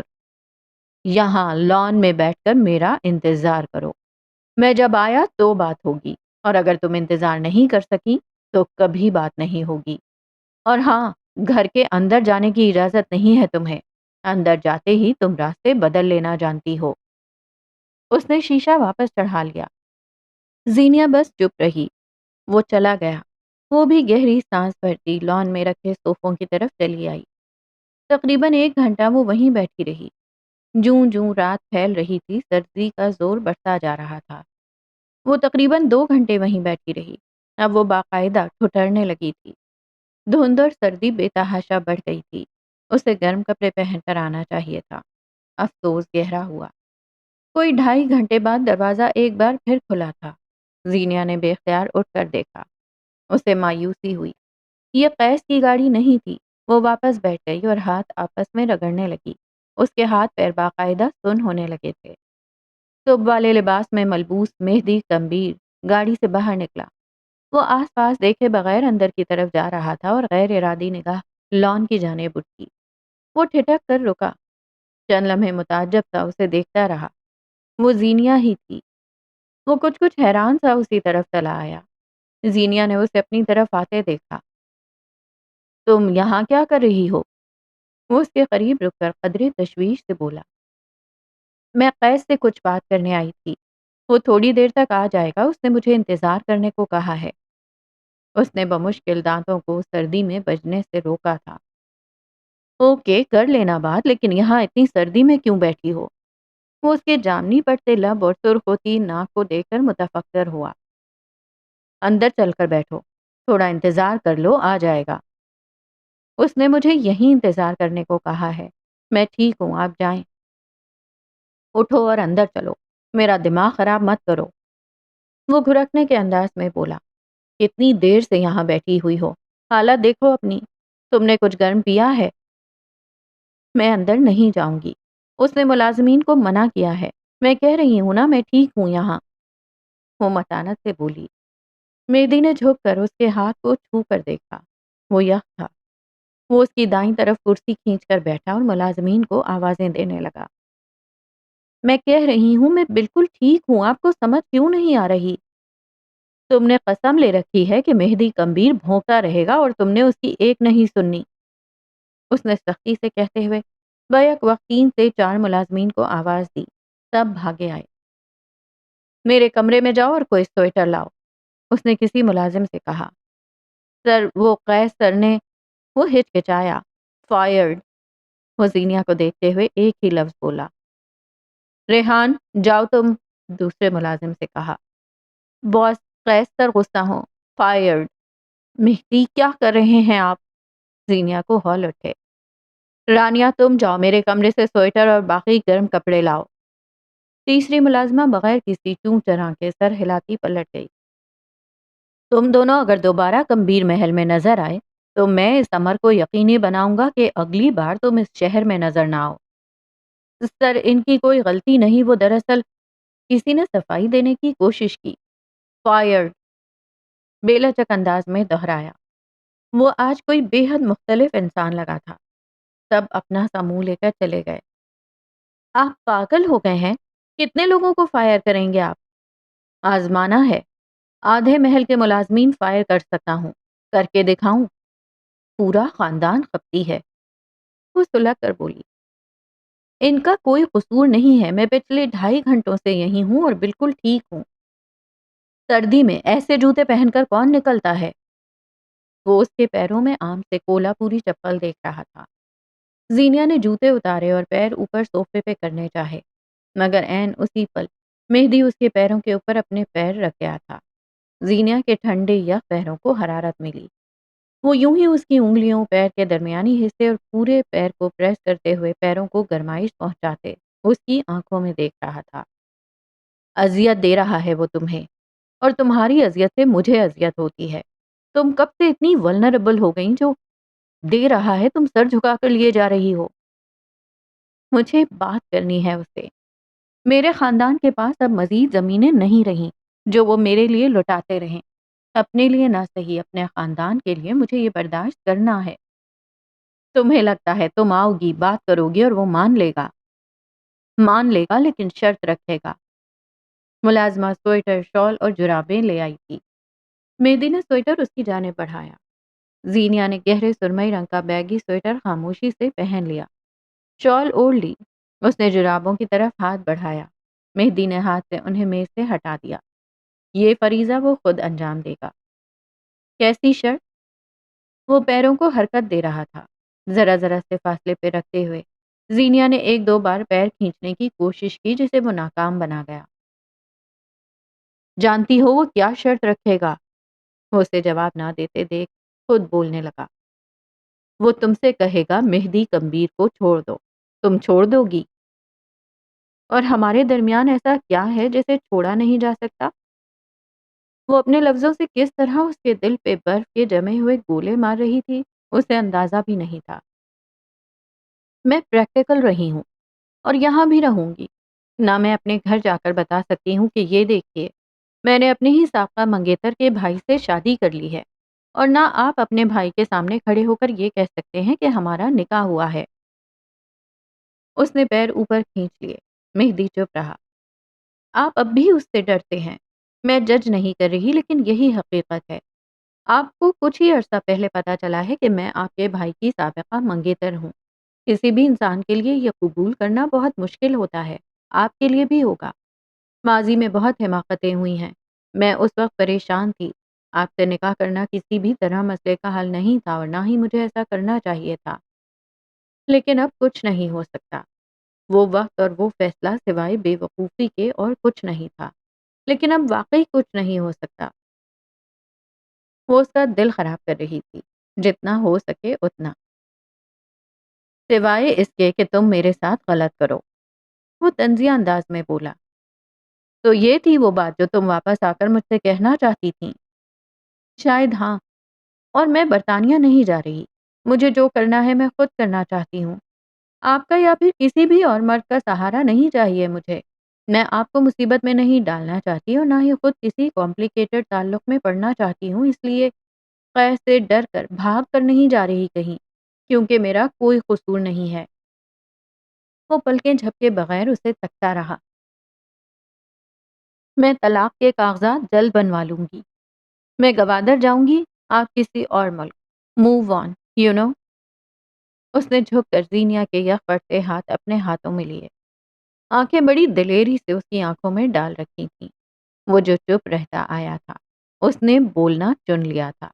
Speaker 1: یہاں لان میں بیٹھ کر میرا انتظار کرو۔ میں جب آیا تو بات ہوگی، اور اگر تم انتظار نہیں کر سکی تو کبھی بات نہیں ہوگی۔ اور ہاں، گھر کے اندر جانے کی اجازت نہیں ہے تمہیں۔ اندر جاتے ہی تم راستے بدل لینا جانتی ہو۔ اس نے شیشہ واپس چڑھا لیا۔ زینیا بس چپ رہی۔ وہ چلا گیا۔ وہ بھی گہری سانس بھرتی لان میں رکھے صوفوں کی طرف چلی آئی۔ تقریباً 1 گھنٹہ وہ وہیں بیٹھی رہی۔ جوں جوں رات پھیل رہی تھی، سردی کا زور بڑھتا جا رہا تھا۔ وہ تقریباً 2 گھنٹے وہیں بیٹھی رہی۔ اب وہ باقاعدہ ٹھٹرنے لگی تھی۔ دھند اور سردی بے تحاشا بڑھ گئی تھی۔ اسے گرم کپڑے پہن کر آنا چاہیے تھا۔ افسوس گہرا ہوا۔ کوئی 2.5 گھنٹے بعد دروازہ ایک بار پھر کھلا تھا۔ زینیا نے بے اختیار اٹھ کر دیکھا۔ اسے مایوسی ہوئی۔ یہ قیس کی گاڑی نہیں تھی۔ وہ واپس بیٹھ گئی اور ہاتھ آپس میں رگڑنے لگی۔ اس کے ہاتھ پیر باقاعدہ سن ہونے لگے تھے۔ صبح والے لباس میں ملبوس مہدی کمبیر گاڑی سے باہر نکلا۔ وہ آس پاس دیکھے بغیر اندر کی طرف جا رہا تھا اور غیر ارادی نگاہ لان کی جانب اٹھی۔ وہ ٹھٹک کر رکا، چند لمحے متعجب سا اسے دیکھتا رہا۔ وہ زینیا ہی تھی۔ وہ کچھ حیران سا اسی طرف چلا آیا۔ زینیا نے اسے اپنی طرف آتے دیکھا۔ تم یہاں کیا کر رہی ہو؟ وہ اس کے قریب رک کر قدرے تشویش سے بولا۔ میں قیس سے کچھ بات کرنے آئی تھی۔ وہ تھوڑی دیر تک آ جائے گا، اس نے مجھے انتظار کرنے کو کہا ہے۔ اس نے بمشکل دانتوں کو سردی میں بجنے سے روکا تھا۔ اوکے، کر لینا بات، لیکن یہاں اتنی سردی میں کیوں بیٹھی ہو؟ وہ اس کے جامنی پڑتے لب اور سرخ ہوتی ناک کو دیکھ کر متفکر ہوا۔ اندر چل کر بیٹھو، تھوڑا انتظار کر لو، آ جائے گا۔ اس نے مجھے یہیں انتظار کرنے کو کہا ہے۔ میں ٹھیک ہوں، آپ جائیں۔ اٹھو اور اندر چلو، میرا دماغ خراب مت کرو۔ وہ گھرکنے کے انداز میں بولا۔ کتنی دیر سے یہاں بیٹھی ہوئی ہو؟ حالت دیکھو اپنی، تم نے کچھ گرم پیا ہے؟ میں اندر نہیں جاؤں گی، اس نے ملازمین کو منع کیا ہے۔ میں کہہ رہی ہوں نا، میں ٹھیک ہوں یہاں، وہ متانت سے بولی۔ مہدی نے جھک کر اس کے ہاتھ کو چھو کر دیکھا۔ وہ یخ تھا۔ وہ اس کی دائیں طرف کرسی کھینچ کر بیٹھا اور ملازمین کو آوازیں دینے لگا۔ میں کہہ رہی ہوں میں بالکل ٹھیک ہوں، آپ کو سمجھ کیوں نہیں آ رہی؟ تم نے قسم لے رکھی ہے کہ مہدی کمبیر بھونکتا رہے گا اور تم نے اس کی ایک نہیں سننی، اس نے سختی سے کہتے ہوئے بیک وقت 3 سے 4 ملازمین کو آواز دی۔ سب بھاگے آئے۔ میرے کمرے میں جاؤ اور کوئی سویٹر لاؤ، اس نے کسی ملازم سے کہا۔ سر، وہ قیس سر نے، وہ ہچکچایا۔ فائرڈ، وہ زینیا کو دیکھتے ہوئے ایک ہی لفظ بولا۔ ریحان، جاؤ تم، دوسرے ملازم سے کہا۔ باس، قیس سر غصہ ہوں۔ فائرڈ۔ مہدی، کیا کر رہے ہیں آپ؟ زینیا کو ہول اٹھے۔ رانیہ، تم جاؤ میرے کمرے سے سویٹر اور باقی گرم کپڑے لاؤ۔ تیسری ملازمہ بغیر کسی چوں چرا کے سر ہلاتی پلٹ گئی۔ تم دونوں اگر دوبارہ کمبیر محل میں نظر آئے تو میں اس امر کو یقینی بناؤں گا کہ اگلی بار تم اس شہر میں نظر نہ آؤ۔ سر، ان کی کوئی غلطی نہیں، وہ دراصل کسی نے صفائی دینے کی کوشش کی۔ فائرڈ، بے لچک انداز میں دہرایا۔ وہ آج کوئی بے حد مختلف انسان لگا تھا۔ سب اپنا سا منہ لے کر چلے گئے۔ آپ پاگل ہو گئے ہیں؟ کتنے لوگوں کو فائر کریں گے آپ؟ آزمانا ہے، آدھے محل کے ملازمین فائر کر سکتا ہوں، کر کے دکھاؤں؟ پورا خاندان خپتی ہے، وہ سلگ کر بولی۔ ان کا کوئی قصور نہیں ہے، میں پچھلے 2.5 گھنٹوں سے یہی ہوں اور بالکل ٹھیک ہوں۔ سردی میں ایسے جوتے پہن کر کون نکلتا ہے؟ وہ اس کے پیروں میں عام سے کولا پوری چپل دیکھ رہا تھا۔ زینیا نے جوتے اتارے اور پیر اوپر صوفے پہ کرنے چاہے، مگر عین اسی پل مہدی اس کے پیروں کے اوپر اپنے پیر رکھ گیا تھا۔ زینیا کے ٹھنڈے یخ پیروں کو حرارت ملی۔ وہ یوں ہی اس کی انگلیوں، پیر کے درمیانی حصے اور پورے پیر کو پریس کرتے ہوئے پیروں کو گرمائش پہنچاتے اس کی آنکھوں میں دیکھ رہا تھا۔ اذیت دے رہا ہے وہ تمہیں، اور تمہاری اذیت سے مجھے اذیت ہوتی ہے۔ تم کب سے اتنی ولنریبل ہو گئی جو دے رہا ہے تم سر جھکا کر لیے جا رہی ہو؟ مجھے بات کرنی ہے اس سے۔ میرے خاندان کے پاس اب مزید زمینیں نہیں رہیں جو وہ میرے لیے لٹاتے رہیں۔ اپنے لیے نہ صحیح، اپنے خاندان کے لیے مجھے یہ برداشت کرنا ہے۔ تمہیں لگتا ہے تم آؤ گی، بات کرو گی اور وہ مان لے گا لیکن شرط رکھے گا۔ ملازمہ سویٹر، شال اور جرابیں لے آئی تھی۔ مہدی نے سویٹر اس کی جانب بڑھایا۔ زینیا نے گہرے سرمئی رنگ کا بیگی سویٹر خاموشی سے پہن لیا۔ شال اوڑھ لی۔ اس نے جرابوں کی طرف ہاتھ بڑھایا۔ مہدی نے ہاتھ سے انہیں میز سے ہٹا دیا۔ یہ فریضہ وہ خود انجام دے گا۔ کیسی شرط؟ وہ پیروں کو حرکت دے رہا تھا، ذرا ذرا سے فاصلے پہ رکھتے ہوئے۔ زینیا نے 1-2 بار پیر کھینچنے کی کوشش کی جسے وہ ناکام بنا گیا۔ جانتی ہو وہ کیا شرط رکھے گا؟ وہ اسے جواب نہ دیتے دیکھ خود بولنے لگا۔ وہ تم سے کہے گا مہدی کمبیر کو چھوڑ دو، تم چھوڑ دو گی؟ اور ہمارے درمیان ایسا کیا ہے جسے چھوڑا نہیں جا سکتا؟ وہ اپنے لفظوں سے کس طرح اس کے دل پہ برف کے جمے ہوئے گولے مار رہی تھی، اسے اندازہ بھی نہیں تھا۔ میں پریکٹیکل رہی ہوں اور یہاں بھی رہوں گی۔ نہ میں اپنے گھر جا کر بتا سکتی ہوں کہ یہ دیکھیے، میں نے اپنے ہی سابقہ منگیتر کے بھائی سے شادی کر لی ہے، اور نہ آپ اپنے بھائی کے سامنے کھڑے ہو کر یہ کہہ سکتے ہیں کہ ہمارا نکاح ہوا ہے۔ اس نے پیر اوپر کھینچ لیے۔ مہدی چپ رہا۔ آپ اب بھی اس سے ڈرتے ہیں۔ میں جج نہیں کر رہی، لیکن یہی حقیقت ہے۔ آپ کو کچھ ہی عرصہ پہلے پتا چلا ہے کہ میں آپ کے بھائی کی سابقہ منگیتر ہوں۔ کسی بھی انسان کے لیے یہ قبول کرنا بہت مشکل ہوتا ہے، آپ کے لیے بھی ہوگا۔ ماضی میں بہت حماقتیں ہوئی ہیں، میں اس وقت پریشان تھی۔ آپ سے نکاح کرنا کسی بھی طرح مسئلے کا حل نہیں تھا، اور نہ ہی مجھے ایسا کرنا چاہیے تھا، لیکن اب کچھ نہیں ہو سکتا۔ وہ وقت اور وہ فیصلہ سوائے بے وقوفی کے اور کچھ نہیں تھا، لیکن اب واقعی کچھ نہیں ہو سکتا۔ وہ اس کا دل خراب کر رہی تھی، جتنا ہو سکے اتنا، سوائے اس کے کہ تم میرے ساتھ غلط کرو۔ وہ طنزیہ انداز میں بولا۔ تو یہ تھی وہ بات جو تم واپس آ کر مجھ سے کہنا چاہتی تھیں؟ شاید ہاں، اور میں برطانیہ نہیں جا رہی۔ مجھے جو کرنا ہے میں خود کرنا چاہتی ہوں۔ آپ کا یا پھر کسی بھی اور مرد کا سہارا نہیں چاہیے مجھے۔ میں آپ کو مصیبت میں نہیں ڈالنا چاہتی، اور نہ ہی خود کسی کمپلیکیٹڈ تعلق میں پڑنا چاہتی ہوں، اس لیے قید سے ڈر کر بھاگ کر نہیں جا رہی کہیں، کیونکہ میرا کوئی قصور نہیں ہے۔ وہ پلکیں جھپکے بغیر اسے تکتا رہا۔ میں طلاق کے کاغذات جلد بنوا لوں گی۔ میں گوادر جاؤں گی، آپ کسی اور ملک۔ Move on, you know. اس نے جھک کر زینیا کے یخ پڑتے ہاتھ اپنے ہاتھوں میں لیے۔ آنکھیں بڑی دلیری سے اس کی آنکھوں میں ڈال رکھی تھیں۔ وہ جو چپ رہتا آیا تھا، اس نے بولنا چن لیا تھا۔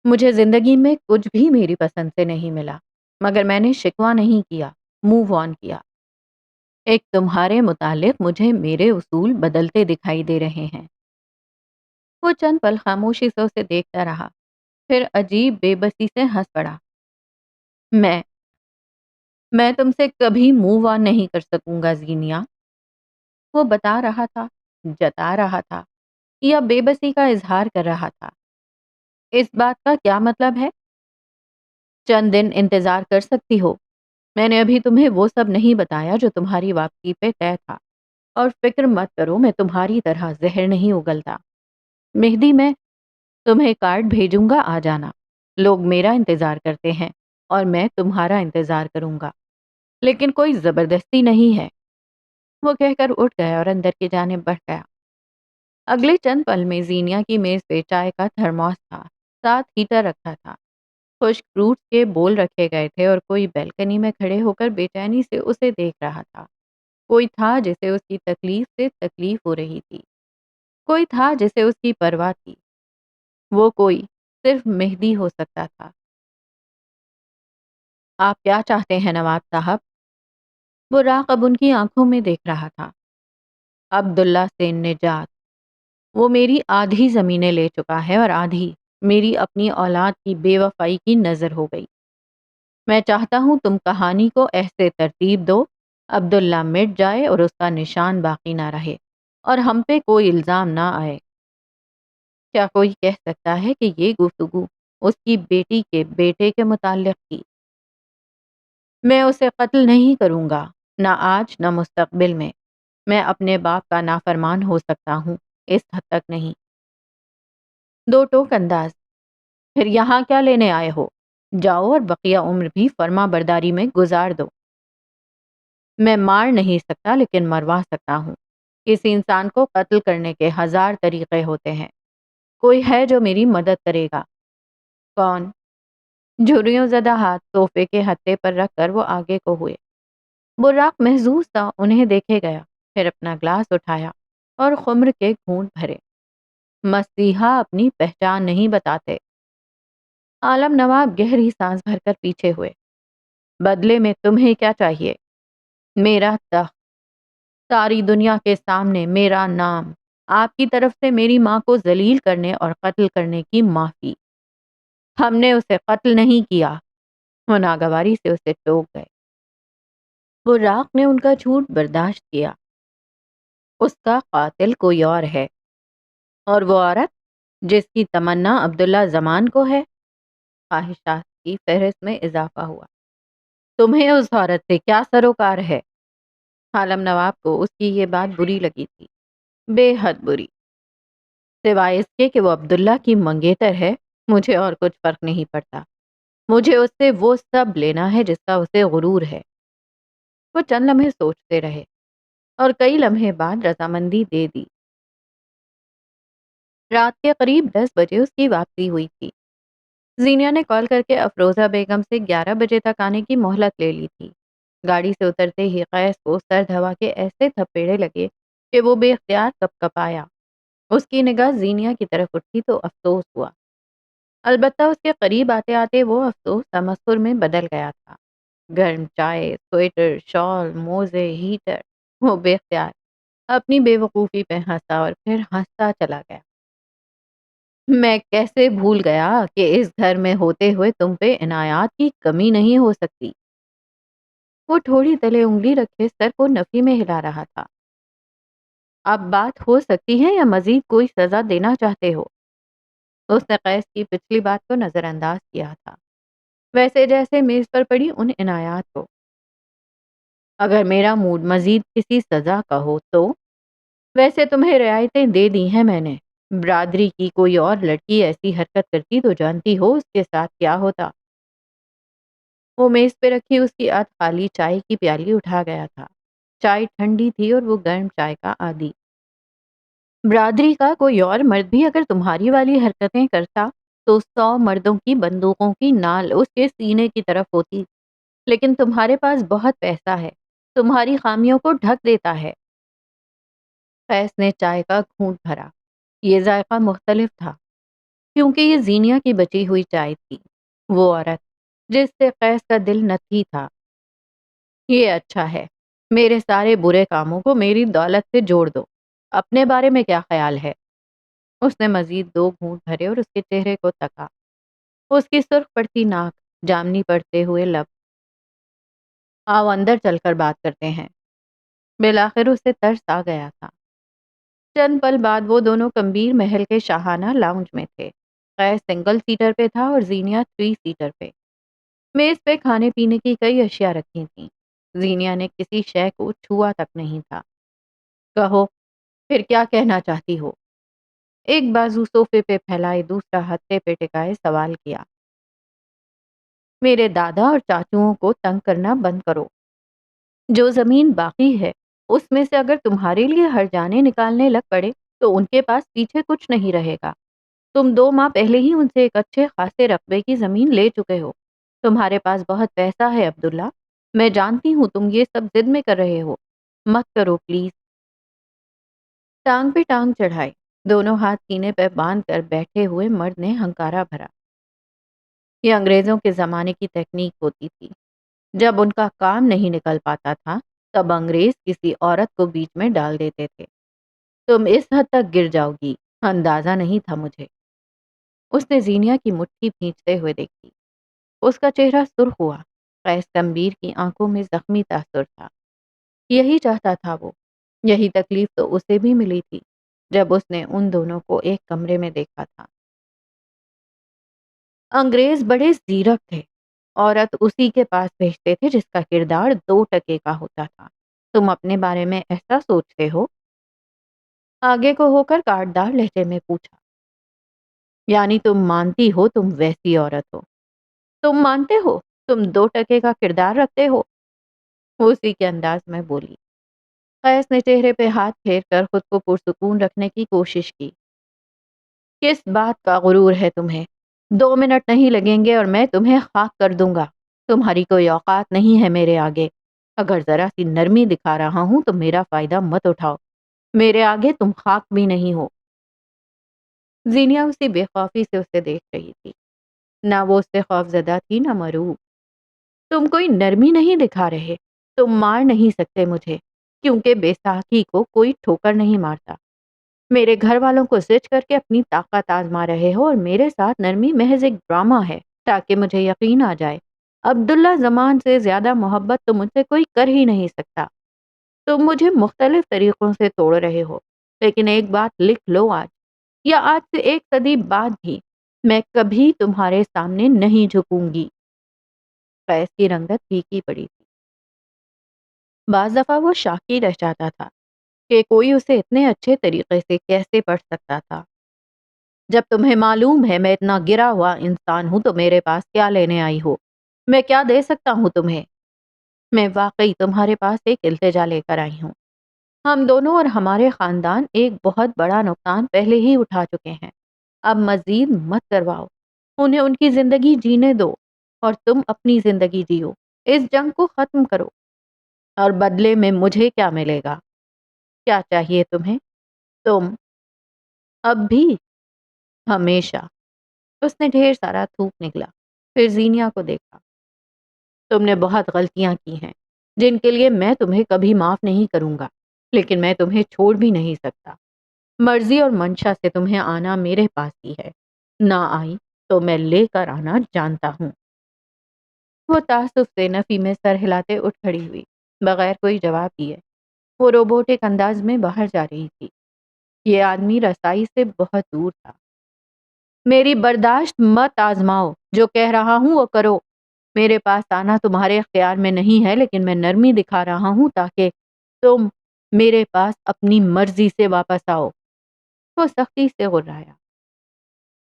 Speaker 1: مجھے زندگی میں کچھ بھی میری پسند سے نہیں ملا، مگر میں نے شکوہ نہیں کیا، موو آن کیا۔ ایک تمہارے متعلق مجھے میرے اصول بدلتے دکھائی دے رہے ہیں۔ وہ چند پل خاموشی سے اسے دیکھتا رہا، پھر عجیب بے بسی سے ہنس پڑا۔ میں میں تم سے کبھی موو آن نہیں کر سکوں گا زینیا۔ وہ بتا رہا تھا، جتا رہا تھا، یا بے بسی کا اظہار کر رہا تھا؟ اس بات کا کیا مطلب ہے؟ چند دن انتظار کر سکتی ہو؟ میں نے ابھی تمہیں وہ سب نہیں بتایا جو تمہاری واپسی پہ طے تھا، اور فکر مت کرو میں تمہاری طرح زہر نہیں اگلتا۔ مہدی، میں تمہیں کارڈ بھیجوں گا، آ جانا۔ لوگ میرا انتظار کرتے ہیں، اور میں تمہارا انتظار کروں گا، لیکن کوئی زبردستی نہیں ہے۔ وہ کہہ کر اٹھ گیا اور اندر کی جانب بڑھ گیا۔ اگلے چند پل میں زینیا کی میز پہ چائے کا تھرموس تھا، ساتھ ہیٹر رکھا تھا، خشک فروٹس کے بول رکھے گئے تھے، اور کوئی بیلکنی میں کھڑے ہو کر بے چینی سے اسے دیکھ رہا تھا۔ کوئی تھا جسے اس کی تکلیف سے تکلیف ہو رہی تھی، کوئی تھا جسے اس کی پرواہ تھی۔ وہ کوئی صرف مہدی ہو سکتا تھا۔ آپ کیا چاہتے ہیں نواب صاحب؟ وہ راہ اب ان کی آنکھوں میں دیکھ رہا تھا۔ عبداللہ سے نجات۔ وہ میری آدھی زمینیں لے چکا ہے، اور آدھی میری اپنی اولاد کی بے وفائی کی نظر ہو گئی۔ میں چاہتا ہوں تم کہانی کو ایسے ترتیب دو، عبداللہ مٹ جائے اور اس کا نشان باقی نہ رہے، اور ہم پہ کوئی الزام نہ آئے۔ کیا کوئی کہہ سکتا ہے کہ یہ گفتگو اس کی بیٹی کے بیٹے کے متعلق تھی؟ میں اسے قتل نہیں کروں گا، نہ آج نہ مستقبل میں۔ میں اپنے باپ کا نافرمان ہو سکتا ہوں، اس حد تک نہیں۔ دو ٹوک انداز۔ پھر یہاں کیا لینے آئے ہو؟ جاؤ اور بقیہ عمر بھی فرما برداری میں گزار دو۔ میں مار نہیں سکتا، لیکن مروا سکتا ہوں۔ کسی انسان کو قتل کرنے کے ہزار طریقے ہوتے ہیں۔ کوئی ہے جو میری مدد کرے گا؟ کون؟ جھریوں زدہ ہاتھ صوفے کے ہتھے پر رکھ کر وہ آگے کو ہوئے۔ براق محظوظ تھا انہیں دیکھے گیا، پھر اپنا گلاس اٹھایا اور خمر کے گھونٹ بھرے۔ مسیحا اپنی پہچان نہیں بتاتے۔ عالم نواب گہری سانس بھر کر پیچھے ہوئے۔ بدلے میں تمہیں کیا چاہیے؟ میرا تخت، ساری دنیا کے سامنے میرا نام، آپ کی طرف سے میری ماں کو ذلیل کرنے اور قتل کرنے کی معافی۔ ہم نے اسے قتل نہیں کیا۔ وہ ناگواری سے اسے ٹوک گئے۔ براق نے ان کا جھوٹ برداشت کیا۔ اس کا قاتل کوئی اور ہے، اور وہ عورت جس کی تمنا عبداللہ زمان کو ہے۔ خواہشات کی فہرست میں اضافہ ہوا۔ تمہیں اس عورت سے کیا سروکار ہے؟ عالم نواب کو اس کی یہ بات بری لگی تھی، بے حد بری۔ سوائے اس کے کہ وہ عبداللہ کی منگیتر ہے، مجھے اور کچھ فرق نہیں پڑتا۔ مجھے اس سے وہ سب لینا ہے جس کا اسے غرور ہے۔ وہ چند لمحے سوچتے رہے اور کئی لمحے بعد رضامندی دے دی۔ رات کے قریب 10 بجے اس کی واپسی ہوئی تھی۔ زینیا نے کال کر کے افروزہ بیگم سے 11 بجے تک آنے کی مہلت لے لی تھی۔ گاڑی سے اترتے ہی قیس کو سرد ہوا کے ایسے تھپیڑے لگے کہ وہ بے اختیار کپ کپایا۔ اس کی نگاہ زینیا کی طرف اٹھی تو افسوس ہوا۔ البتہ اس کے قریب آتے آتے وہ افسوس تمسخر میں بدل گیا تھا۔ گرم چائے، سویٹر، شال، موزے، ہیٹر، وہ بے اختیار اپنی بے وقوفی پہ ہنسا اور پھر ہنستا چلا گیا۔ میں کیسے بھول گیا کہ اس گھر میں ہوتے ہوئے تم پہ عنایات کی کمی نہیں ہو سکتی۔ وہ ٹھوڑی تلے انگلی رکھے سر کو نفی میں ہلا رہا تھا۔ اب بات ہو سکتی ہے یا مزید کوئی سزا دینا چاہتے ہو؟ اس نے قیس کی پچھلی بات کو نظر انداز کیا تھا، ویسے جیسے میز پر پڑی ان عنایات کو۔ اگر میرا موڈ مزید کسی سزا کا ہو تو؟ ویسے تمہیں رعایتیں دے دی ہیں میں نے۔ برادری کی کوئی اور لڑکی ایسی حرکت کرتی تو جانتی ہو اس کے ساتھ کیا ہوتا۔ وہ میز پہ رکھی اس کی آدھ خالی چائے کی پیالی اٹھا گیا تھا۔ چائے ٹھنڈی تھی اور وہ گرم چائے کا عادی۔ برادری کا کوئی اور مرد بھی اگر تمہاری والی حرکتیں کرتا تو 100 مردوں کی بندوقوں کی نال اس کے سینے کی طرف ہوتی، لیکن تمہارے پاس بہت پیسہ ہے، تمہاری خامیوں کو ڈھک دیتا ہے۔ قیس نے چائے کا گھونٹ بھرا۔ یہ ذائقہ مختلف تھا کیونکہ یہ زینیا کی بچی ہوئی چائے تھی، وہ عورت جس سے قیس کا دل نتھی تھا۔ یہ اچھا ہے، میرے سارے برے کاموں کو میری دولت سے جوڑ دو۔ اپنے بارے میں کیا خیال ہے؟ اس نے مزید 2 گھونٹ بھرے اور اس کے چہرے کو تکا۔ اس کی سرخ پڑتی ناک، جامنی پڑتے ہوئے لب۔ آؤ اندر چل کر بات کرتے ہیں۔ بالآخر اسے ترس آ گیا تھا۔ چند پل بعد وہ دونوں کمبیر محل کے شاہانہ لاؤنج میں تھے۔ قیس سنگل سیٹر پہ تھا اور زینیا 3 سیٹر پہ۔ میز پہ کھانے پینے کی کئی اشیاء رکھی تھیں۔ زینیا نے کسی شے کو چھوا تک نہیں تھا۔ کہو، پھر کیا کہنا چاہتی ہو؟ ایک بازو صوفے پہ پھیلائے دوسرا ہتھے پہ ٹکائے سوال کیا۔ میرے دادا اور چاچوؤں کو تنگ کرنا بند کرو۔ جو زمین باقی ہے اس میں سے اگر تمہارے لیے ہر جانے نکالنے لگ پڑے تو ان کے پاس پیچھے کچھ نہیں رہے گا۔ تم 2 ماہ پہلے ہی ان سے ایک اچھے خاصے رقبے کی زمین لے چکے ہو۔ تمہارے پاس بہت پیسہ ہے عبداللہ، میں جانتی ہوں تم یہ سب ضد میں کر رہے ہو، مت کرو پلیز۔ ٹانگ پہ ٹانگ چڑھائے، دونوں ہاتھ سینے پہ باندھ کر بیٹھے ہوئے مرد نے ہنکارا بھرا۔ یہ انگریزوں کے زمانے کی تکنیک ہوتی تھی۔ جب ان کا کام نہیں نکل پاتا تھا تب انگریز کسی عورت کو بیچ میں ڈال دیتے تھے۔ تم اس حد تک گر جاؤ گی اندازہ نہیں تھا مجھے۔ اس نے زینیا کی مٹھی بھینچتے ہوئے دیکھی۔ اس کا چہرہ سرخ ہوا۔ قیس تنبیر کی آنکھوں میں زخمی تاثر تھا۔ یہی چاہتا تھا وہ، یہی تکلیف تو اسے بھی ملی تھی جب اس نے ان دونوں کو ایک کمرے میں دیکھا تھا۔ انگریز بڑے زیرک تھے، عورت اسی کے پاس بھیجتے تھے جس کا کردار 2 ٹکے کا ہوتا تھا۔ تم اپنے بارے میں ایسا سوچتے ہو؟ آگے کو ہو کر کاٹدار لہجے میں پوچھا۔ یعنی تم مانتی ہو تم ویسی عورت ہو؟ تم مانتے ہو تم 2 ٹکے کا کردار رکھتے ہو؟ وہ اسی کے انداز میں بولی۔ قیس نے چہرے پہ ہاتھ پھیر کر خود کو پرسکون رکھنے کی کوشش کی۔ کس بات کا غرور ہے تمہیں؟ 2 منٹ نہیں لگیں گے اور میں تمہیں خاک کر دوں گا۔ تمہاری کوئی اوقات نہیں ہے میرے آگے۔ اگر ذرا سی نرمی دکھا رہا ہوں تو میرا فائدہ مت اٹھاؤ۔ میرے آگے تم خاک بھی نہیں ہو۔ زینیا اسی بے خوفی سے اسے دیکھ رہی تھی۔ نہ وہ اس سے خوف زدہ تھی نہ مرعوب۔ تم کوئی نرمی نہیں دکھا رہے، تم مار نہیں سکتے مجھے، کیونکہ بے ساکھی کو کوئی ٹھوکر نہیں مارتا۔ میرے گھر والوں کو زج کر کے اپنی طاقت آزما رہے ہو اور میرے ساتھ نرمی محض ایک ڈرامہ ہے تاکہ مجھے یقین آ جائے۔ عبداللہ زمان سے زیادہ محبت تو مجھ سے کوئی کر ہی نہیں سکتا۔ تم مجھے مختلف طریقوں سے توڑ رہے ہو، لیکن ایک بات لکھ لو، آج یا آج سے 1 صدی بعد بھی میں کبھی تمہارے سامنے نہیں جھکوں گی۔ قیس کی رنگت پھیکی پڑی تھی۔ بعض دفعہ وہ شاکی رہ جاتا تھا کہ کوئی اسے اتنے اچھے طریقے سے کیسے پڑھ سکتا تھا۔ جب تمہیں معلوم ہے میں اتنا گرا ہوا انسان ہوں تو میرے پاس کیا لینے آئی ہو؟ میں کیا دے سکتا ہوں تمہیں؟ میں واقعی تمہارے پاس ایک التجا لے کر آئی ہوں۔ ہم دونوں اور ہمارے خاندان ایک بہت بڑا نقصان پہلے ہی اٹھا چکے ہیں۔ اب مزید مت کرواؤ، انہیں ان کی زندگی جینے دو اور تم اپنی زندگی جیو۔ اس جنگ کو ختم کرو اور بدلے میں مجھے کیا ملے گا؟ کیا چاہیے تمہیں؟ تم اب بھی ہمیشہ۔ اس نے ڈھیر سارا تھوک نکلا، پھر زینیا کو دیکھا۔ تم نے بہت غلطیاں کی ہیں جن کے لیے میں تمہیں کبھی معاف نہیں کروں گا، لیکن میں تمہیں چھوڑ بھی نہیں سکتا۔ مرضی اور منشا سے تمہیں آنا میرے پاس ہی ہے، نہ آئی تو میں لے کر آنا جانتا ہوں۔ وہ تعصب سے نفی میں سر ہلاتے اٹھ کھڑی ہوئی، بغیر کوئی جواب دیے۔ وہ روبوٹک انداز میں باہر جا رہی تھی۔ یہ آدمی رسائی سے بہت دور تھا۔ میری برداشت مت آزماؤ، جو کہہ رہا ہوں وہ کرو۔ میرے پاس آنا تمہارے اختیار میں نہیں ہے، لیکن میں نرمی دکھا رہا ہوں تاکہ تم میرے پاس اپنی مرضی سے واپس آؤ۔ وہ سختی سے غرایا۔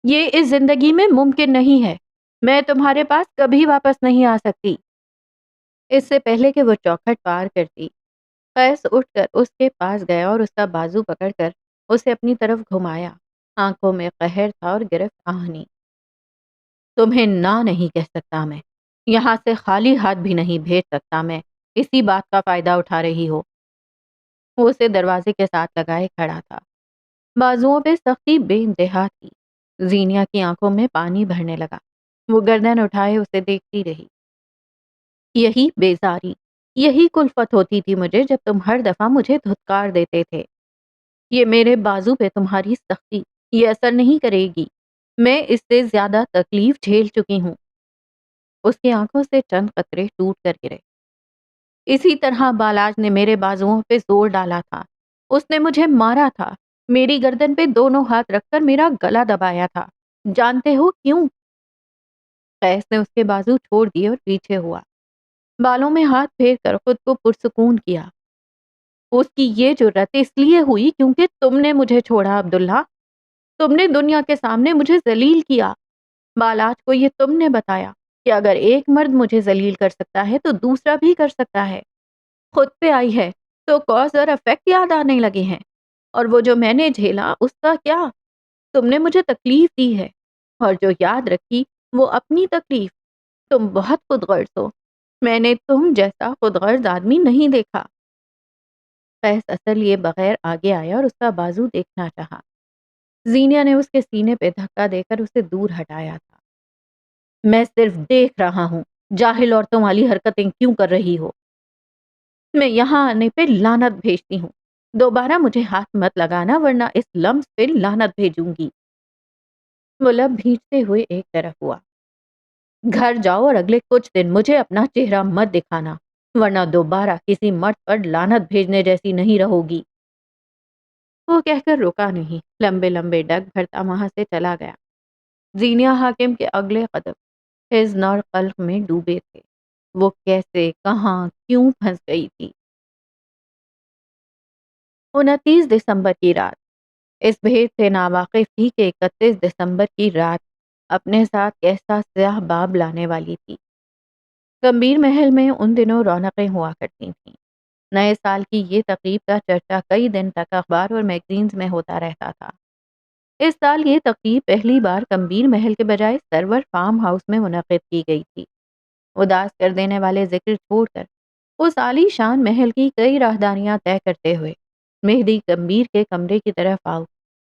Speaker 1: یہ اس زندگی میں ممکن نہیں ہے۔ میں تمہارے پاس کبھی واپس نہیں آ سکتی۔ اس سے پہلے کہ وہ چوکھٹ پار کرتی، قیس اٹھ کر اس کے پاس گیا اور اس کا بازو پکڑ کر اسے اپنی طرف گھمایا۔ آنکھوں میں قہر تھا اور گرفت آہنی۔ تمہیں نہ نہیں کہہ سکتا میں، یہاں سے خالی ہاتھ بھی نہیں بھیج سکتا میں، اسی بات کا فائدہ اٹھا رہی ہو۔ وہ اسے دروازے کے ساتھ لگائے کھڑا تھا، بازوؤں پہ سختی بے انتہا تھی۔ زینیا کی آنکھوں میں پانی بھرنے لگا۔ وہ گردن اٹھائے اسے دیکھتی رہی۔ یہی بیزاری، یہی کلفت ہوتی تھی مجھے جب تم ہر دفعہ مجھے دھتکار دیتے تھے۔ یہ میرے بازو پہ تمہاری سختی، یہ اثر نہیں کرے گی۔ میں اس سے زیادہ تکلیف جھیل چکی ہوں۔ اس کی آنکھوں سے چند قطرے ٹوٹ کر گرے۔ اسی طرح بالاج نے میرے بازوؤں پہ زور ڈالا تھا۔ اس نے مجھے مارا تھا، میری گردن پہ دونوں ہاتھ رکھ کر میرا گلا دبایا تھا۔ جانتے ہو کیوں؟ قیس نے اس کے بازو چھوڑ دیے اور پیچھے ہوا، بالوں میں ہاتھ پھیر کر خود کو پرسکون کیا۔ اس کی یہ جرأت اس لیے ہوئی کیونکہ تم نے مجھے چھوڑا عبداللہ۔ تم نے دنیا کے سامنے مجھے ذلیل کیا۔ بالاج کو یہ تم نے بتایا کہ اگر ایک مرد مجھے ذلیل کر سکتا ہے تو دوسرا بھی کر سکتا ہے۔ خود پہ آئی ہے تو کاز اور افیکٹ یاد آنے لگے ہیں، اور وہ جو میں نے جھیلا اس کا کیا؟ تم نے مجھے تکلیف دی ہے، اور جو یاد رکھی وہ اپنی تکلیف۔ تم بہت خود غرض ہو، میں نے تم جیسا خود غرض آدمی نہیں دیکھا۔ قیس اثر لیے بغیر آگے آیا اور اس کا بازو دیکھنا چاہا۔ زینیا نے اس کے سینے پہ دھکا دے کر اسے دور ہٹایا تھا۔ میں صرف دیکھ رہا ہوں، جاہل عورتوں والی حرکتیں کیوں کر رہی ہو؟ میں یہاں آنے پہ لعنت بھیجتی ہوں۔ دوبارہ مجھے ہاتھ مت لگانا ورنہ اس لمس پہ لعنت بھیجوں گی۔ وہ لب بھیجتے ہوئے ایک طرف ہوا۔ گھر جاؤ اور اگلے کچھ دن مجھے اپنا چہرہ مت دکھانا، ورنہ دوبارہ کسی مرد پر لعنت بھیجنے جیسی نہیں رہو گی۔ وہ کہہ کر رکا نہیں، لمبے لمبے ڈگ بھرتا وہاں سے چلا گیا۔ زینیا حاکم کے اگلے قدم حزن اور قلق میں ڈوبے تھے۔ وہ کیسے، کہاں، کیوں پھنس گئی تھی؟ 29 دسمبر کی رات اس بھید سے ناواقف تھی کہ 31 دسمبر کی رات اپنے ساتھ کیسا سیاہ باب لانے والی تھی۔ گمبھیر محل میں ان دنوں رونقیں ہوا کرتی تھیں۔ نئے سال کی یہ تقریب کا چرچا کئی دن تک اخبار اور میگزینز میں ہوتا رہتا تھا۔ اس سال یہ تقریب پہلی بار گمبھیر محل کے بجائے سرور فارم ہاؤس میں منعقد کی گئی تھی۔ اداس کر دینے والے ذکر چھوڑ کر اس عالی شان محل کی کئی راہداریاں طے کرتے ہوئے مہدی گمبھیر کے کمرے کی طرف آؤ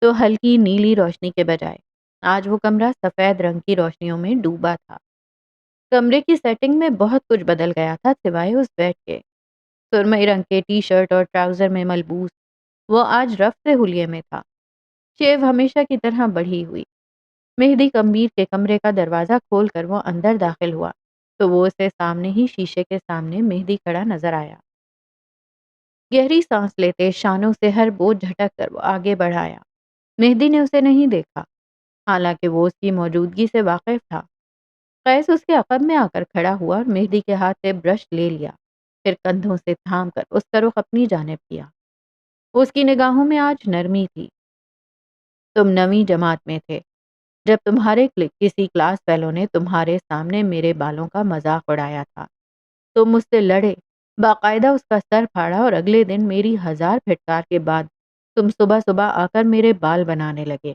Speaker 1: تو ہلکی نیلی روشنی کے بجائے آج وہ کمرہ سفید رنگ کی روشنیوں میں ڈوبا تھا۔ کمرے کی سیٹنگ میں بہت کچھ بدل گیا تھا سوائے اس بیڈ کے۔ سرمئی رنگ کے ٹی شرٹ اور ٹراؤزر میں ملبوس وہ آج رف سے حلیے میں تھا، شیو ہمیشہ کی طرح بڑھی ہوئی۔ مہدی گمبھیر کے کمرے کا دروازہ کھول کر وہ اندر داخل ہوا تو وہ اسے سامنے ہی شیشے کے سامنے مہدی کھڑا نظر آیا۔ گہری سانس لیتے شانوں سے ہر بوجھ جھٹک کر وہ آگے بڑھایا۔ مہدی نے اسے نہیں دیکھا، حالانکہ وہ اس کی موجودگی سے واقف تھا۔ قیس اس کے عقب میں آ کر کھڑا ہوا اور مہدی کے ہاتھ سے برش لے لیا۔ پھر کندھوں سے تھام کر اس کا رخ اپنی جانب کیا۔ اس کی نگاہوں میں آج نرمی تھی۔ تم 9ویں جماعت میں تھے جب تمہارے کسی کلاس فیلو نے تمہارے سامنے میرے بالوں کا مذاق اڑایا تھا۔ تم مجھ سے لڑے، باقاعدہ اس کا سر پھاڑا، اور اگلے دن میری 1000 پھٹکار کے بعد تم صبح صبح آ کر میرے بال بنانے لگے۔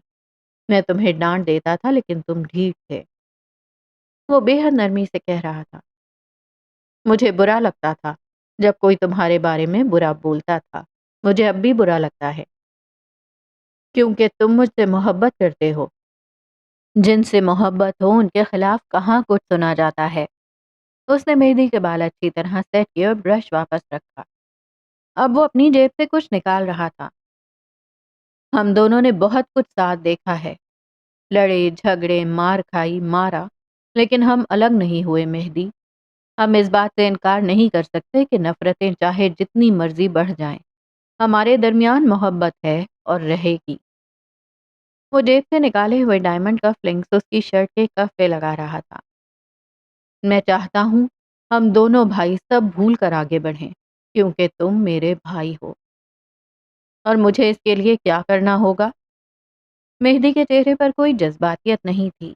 Speaker 1: میں تمہیں ڈانٹ دیتا تھا لیکن تم ڈھیٹ تھے۔ وہ بے حد نرمی سے کہہ رہا تھا۔ مجھے برا لگتا تھا جب کوئی تمہارے بارے میں برا بولتا تھا۔ مجھے اب بھی برا لگتا ہے کیونکہ تم مجھ سے محبت کرتے ہو۔ جن سے محبت ہو ان کے خلاف کہاں کچھ سنا جاتا ہے۔ اس نے مہدی کے بال اچھی طرح سیٹ کیے اور برش واپس رکھا۔ اب وہ اپنی جیب سے کچھ نکال رہا تھا۔ ہم دونوں نے بہت کچھ ساتھ دیکھا ہے، لڑے جھگڑے، مار کھائی، مارا، لیکن ہم الگ نہیں ہوئے مہدی۔ ہم اس بات سے انکار نہیں کر سکتے کہ نفرتیں چاہے جتنی مرضی بڑھ جائیں، ہمارے درمیان محبت ہے اور رہے گی۔ وہ جیب سے نکالے ہوئے ڈائمنڈ کا فلنگس اس کی شرٹ کے کف پہ لگا رہا تھا۔ میں چاہتا ہوں ہم دونوں بھائی سب بھول کر آگے بڑھیں کیونکہ تم میرے بھائی ہو۔ اور مجھے اس کے لیے کیا کرنا ہوگا؟ مہدی کے چہرے پر کوئی جذباتیت نہیں تھی۔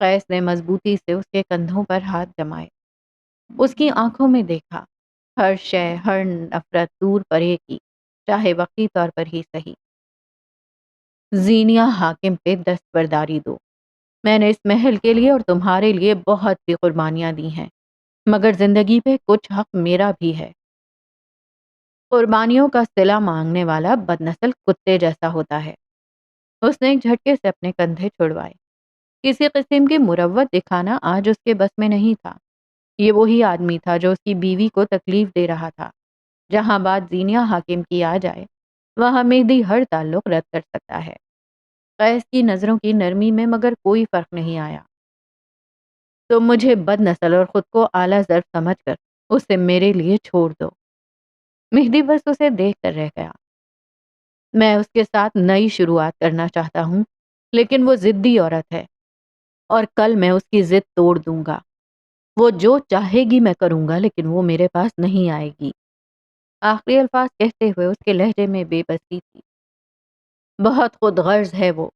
Speaker 1: قیس نے مضبوطی سے اس کے کندھوں پر ہاتھ جمائے، اس کی آنکھوں میں دیکھا۔ ہر شے، ہر نفرت دور پرے کی، چاہے وقتی طور پر ہی صحیح۔ زینیہ حاکم پہ دستبرداری دو۔ میں نے اس محل کے لیے اور تمہارے لیے بہت سی قربانیاں دی ہیں، مگر زندگی پہ کچھ حق میرا بھی ہے۔ قربانیوں کا صلہ مانگنے والا بدنسل کتے جیسا ہوتا ہے۔ اس نے ایک جھٹکے سے اپنے کندھے چھڑوائے۔ کسی قسم کی مروت دکھانا آج اس کے بس میں نہیں تھا۔ یہ وہی آدمی تھا جو اس کی بیوی کو تکلیف دے رہا تھا۔ جہاں بات زینیہ حاکم کی آ جائے، وہاں مہدی ہر تعلق رد کر سکتا ہے۔ قیس کی نظروں کی نرمی میں مگر کوئی فرق نہیں آیا۔ تم مجھے بد نسل اور خود کو اعلیٰ ظرف سمجھ کر اسے میرے لیے چھوڑ دو۔ مہدی بس اسے دیکھ کر رہ گیا۔ میں اس کے ساتھ نئی شروعات کرنا چاہتا ہوں، لیکن وہ ضدی عورت ہے اور کل میں اس کی ضد توڑ دوں گا۔ وہ جو چاہے گی میں کروں گا، لیکن وہ میرے پاس نہیں آئے گی۔ آخری الفاظ کہتے ہوئے اس کے لہجے میں بے بسی تھی۔ بہت خود غرض ہے وہ۔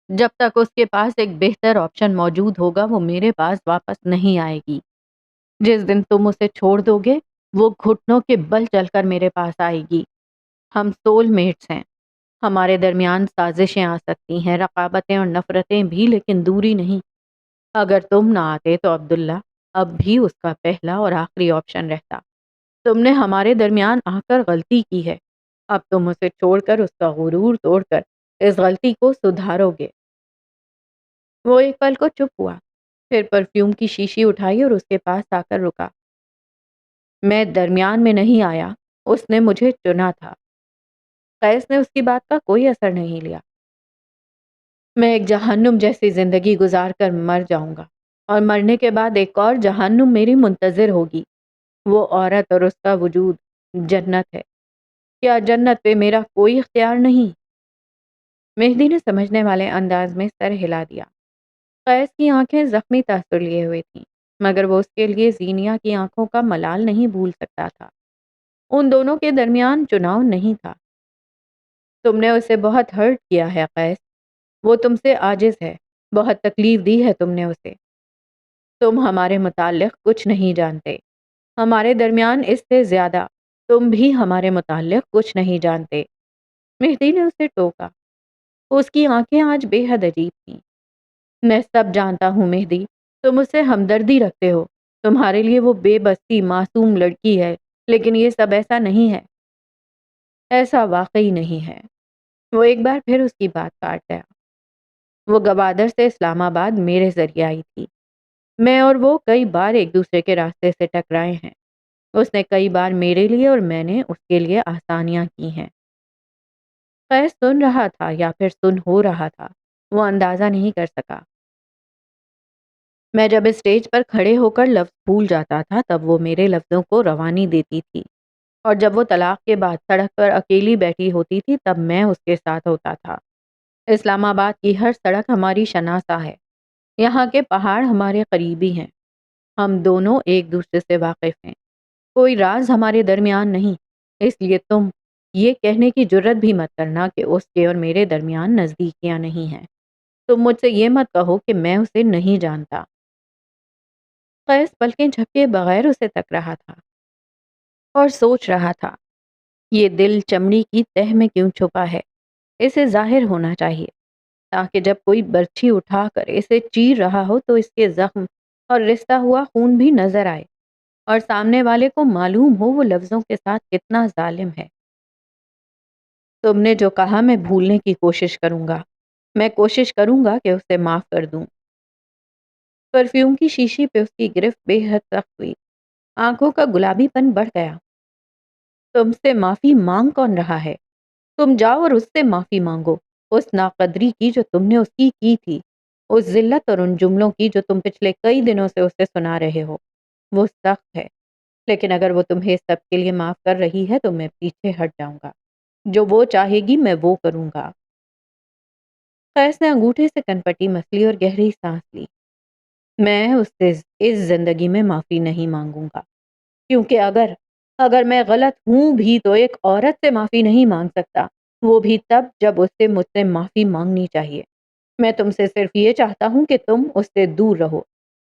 Speaker 1: جب تک اس کے پاس ایک بہتر آپشن موجود ہوگا وہ میرے پاس واپس نہیں آئے گی۔ جس دن تم اسے چھوڑ دو گے وہ گھٹنوں کے بل چل کر میرے پاس آئے گی۔ ہم سول میٹس ہیں، ہمارے درمیان سازشیں آ سکتی ہیں، رقابتیں اور نفرتیں بھی، لیکن دوری نہیں۔ اگر تم نہ آتے تو عبداللہ اب بھی اس کا پہلا اور آخری آپشن رہتا۔ تم نے ہمارے درمیان آ کر غلطی کی ہے، اب تم اسے چھوڑ کر اس کا غرور توڑ کر اس غلطی کو سدھارو گے۔ وہ ایک پل کو چپ ہوا، پھر پرفیوم کی شیشی اٹھائی اور اس کے پاس آ کر رکا۔ میں درمیان میں نہیں آیا، اس نے مجھے چنا تھا۔ قیس نے اس کی بات کا کوئی اثر نہیں لیا۔ میں ایک جہنم جیسی زندگی گزار کر مر جاؤں گا اور مرنے کے بعد ایک اور جہنم میری منتظر ہوگی۔ وہ عورت اور اس کا وجود جنت ہے۔ کیا جنت پہ میرا کوئی اختیار نہیں؟ مہدی نے سمجھنے والے انداز میں سر ہلا دیا۔ قیس کی آنکھیں زخمی تاثر لیے ہوئے تھیں، مگر وہ اس کے لیے زینیہ کی آنکھوں کا ملال نہیں بھول سکتا تھا۔ ان دونوں کے درمیان چناؤ نہیں تھا۔ تم نے اسے بہت ہرٹ کیا ہے قیس، وہ تم سے عاجز ہے، بہت تکلیف دی ہے تم نے اسے۔ تم ہمارے متعلق کچھ نہیں جانتے، ہمارے درمیان اس سے زیادہ تم بھی ہمارے متعلق کچھ نہیں جانتے۔ مہدی نے اسے ٹوکا۔ اس کی آنکھیں آج بے حد عجیب تھیں۔ میں سب جانتا ہوں مہدی، تم اس سے ہمدردی رکھتے ہو، تمہارے لیے وہ بے بسی معصوم لڑکی ہے، لیکن یہ سب ایسا نہیں ہے، ایسا واقعی نہیں ہے۔ وہ ایک بار پھر اس کی بات کاٹ گیا۔ وہ گوادر سے اسلام آباد میرے ذریعے آئی تھی۔ میں اور وہ کئی بار ایک دوسرے کے راستے سے ٹکرائے ہیں۔ اس نے کئی بار میرے لیے اور میں نے اس کے لیے آسانیاں کی ہیں۔ قیس سن رہا تھا یا پھر سن ہو رہا تھا، وہ اندازہ نہیں کر سکا۔ میں جب اسٹیج پر کھڑے ہو کر لفظ بھول جاتا تھا تب وہ میرے لفظوں کو روانی دیتی تھی، اور جب وہ طلاق کے بعد سڑک پر اکیلی بیٹھی ہوتی تھی تب میں اس کے ساتھ ہوتا تھا۔ اسلام آباد کی ہر سڑک ہماری شناسا ہے، یہاں کے پہاڑ ہمارے قریبی ہیں، ہم دونوں ایک دوسرے سے واقف ہیں۔ کوئی راز ہمارے درمیان نہیں، اس لیے تم یہ کہنے کی جرت بھی مت کرنا کہ اس کے اور میرے درمیان نزدیکیاں نہیں ہیں۔ تم مجھ سے یہ مت کہو کہ میں اسے نہیں جانتا۔ قیس پلکیں جھپکے بغیر اسے تک رہا تھا اور سوچ رہا تھا، یہ دل چمڑی کی تہ میں کیوں چھپا ہے؟ اسے ظاہر ہونا چاہیے تاکہ جب کوئی برچھی اٹھا کر اسے چیر رہا ہو تو اس کے زخم اور رشتہ ہوا خون بھی نظر آئے اور سامنے والے کو معلوم ہو وہ لفظوں کے ساتھ کتنا ظالم ہے۔ تم نے جو کہا میں بھولنے کی کوشش کروں گا، میں کوشش کروں گا کہ اسے معاف کر دوں۔ پرفیوم کی شیشی پہ اس کی گرفت بے حد سخت ہوئی، آنکھوں کا گلابی پن بڑھ گیا۔ تم سے معافی مانگ کون رہا ہے؟ تم جاؤ اور اس سے معافی مانگو، اس ناقدری کی جو تم نے اس کی تھی، اس ذلت اور ان جملوں کی جو تم پچھلے کئی دنوں سے اسے سنا رہے ہو۔ وہ سخت ہے، لیکن اگر وہ تمہیں سب کے لیے معاف کر رہی ہے تو میں پیچھے ہٹ جاؤں گا۔ جو وہ چاہے گی میں وہ کروں گا۔ قیس نے انگوٹھے سے کنپٹی مسلی اور گہری سانس لی۔ میں اس سے اس زندگی میں معافی نہیں مانگوں گا، کیونکہ اگر میں غلط ہوں بھی تو ایک عورت سے معافی نہیں مانگ سکتا، وہ بھی تب جب اس سے مجھ سے معافی مانگنی چاہیے۔ میں تم سے صرف یہ چاہتا ہوں کہ تم اس سے دور رہو۔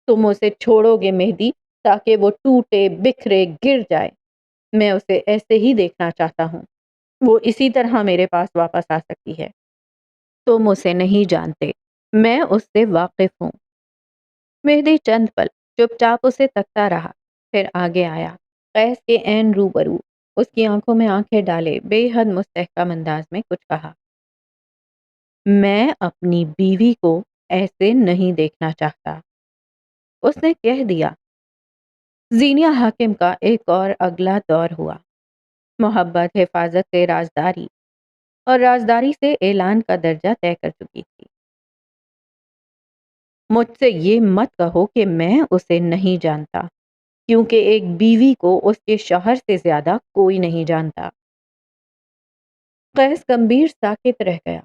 Speaker 1: تم اسے چھوڑو گے مہدی تاکہ وہ ٹوٹے بکھرے گر جائے۔ میں اسے ایسے ہی دیکھنا چاہتا ہوں، وہ اسی طرح میرے پاس واپس آ سکتی ہے۔ تم اسے نہیں جانتے، میں اس سے واقف ہوں۔ مہدی چند پل چپ چاپ اسے تکتا رہا، پھر آگے آیا، قیس کے عین روبرو، اس کی آنکھوں میں آنکھیں ڈالے بے حد مستحکم انداز میں کچھ کہا۔ میں اپنی بیوی کو ایسے نہیں دیکھنا چاہتا، اس نے کہہ دیا۔ زینیہ حاکم کا ایک اور اگلا دور ہوا۔ محبت، حفاظت سے رازداری اور رازداری سے اعلان کا درجہ طے کر چکی تھی۔ مجھ سے یہ مت کہو کہ میں اسے نہیں جانتا، کیونکہ ایک بیوی کو اس کے شوہر سے زیادہ کوئی نہیں جانتا۔ قیس گمبھیر ساکت رہ گیا۔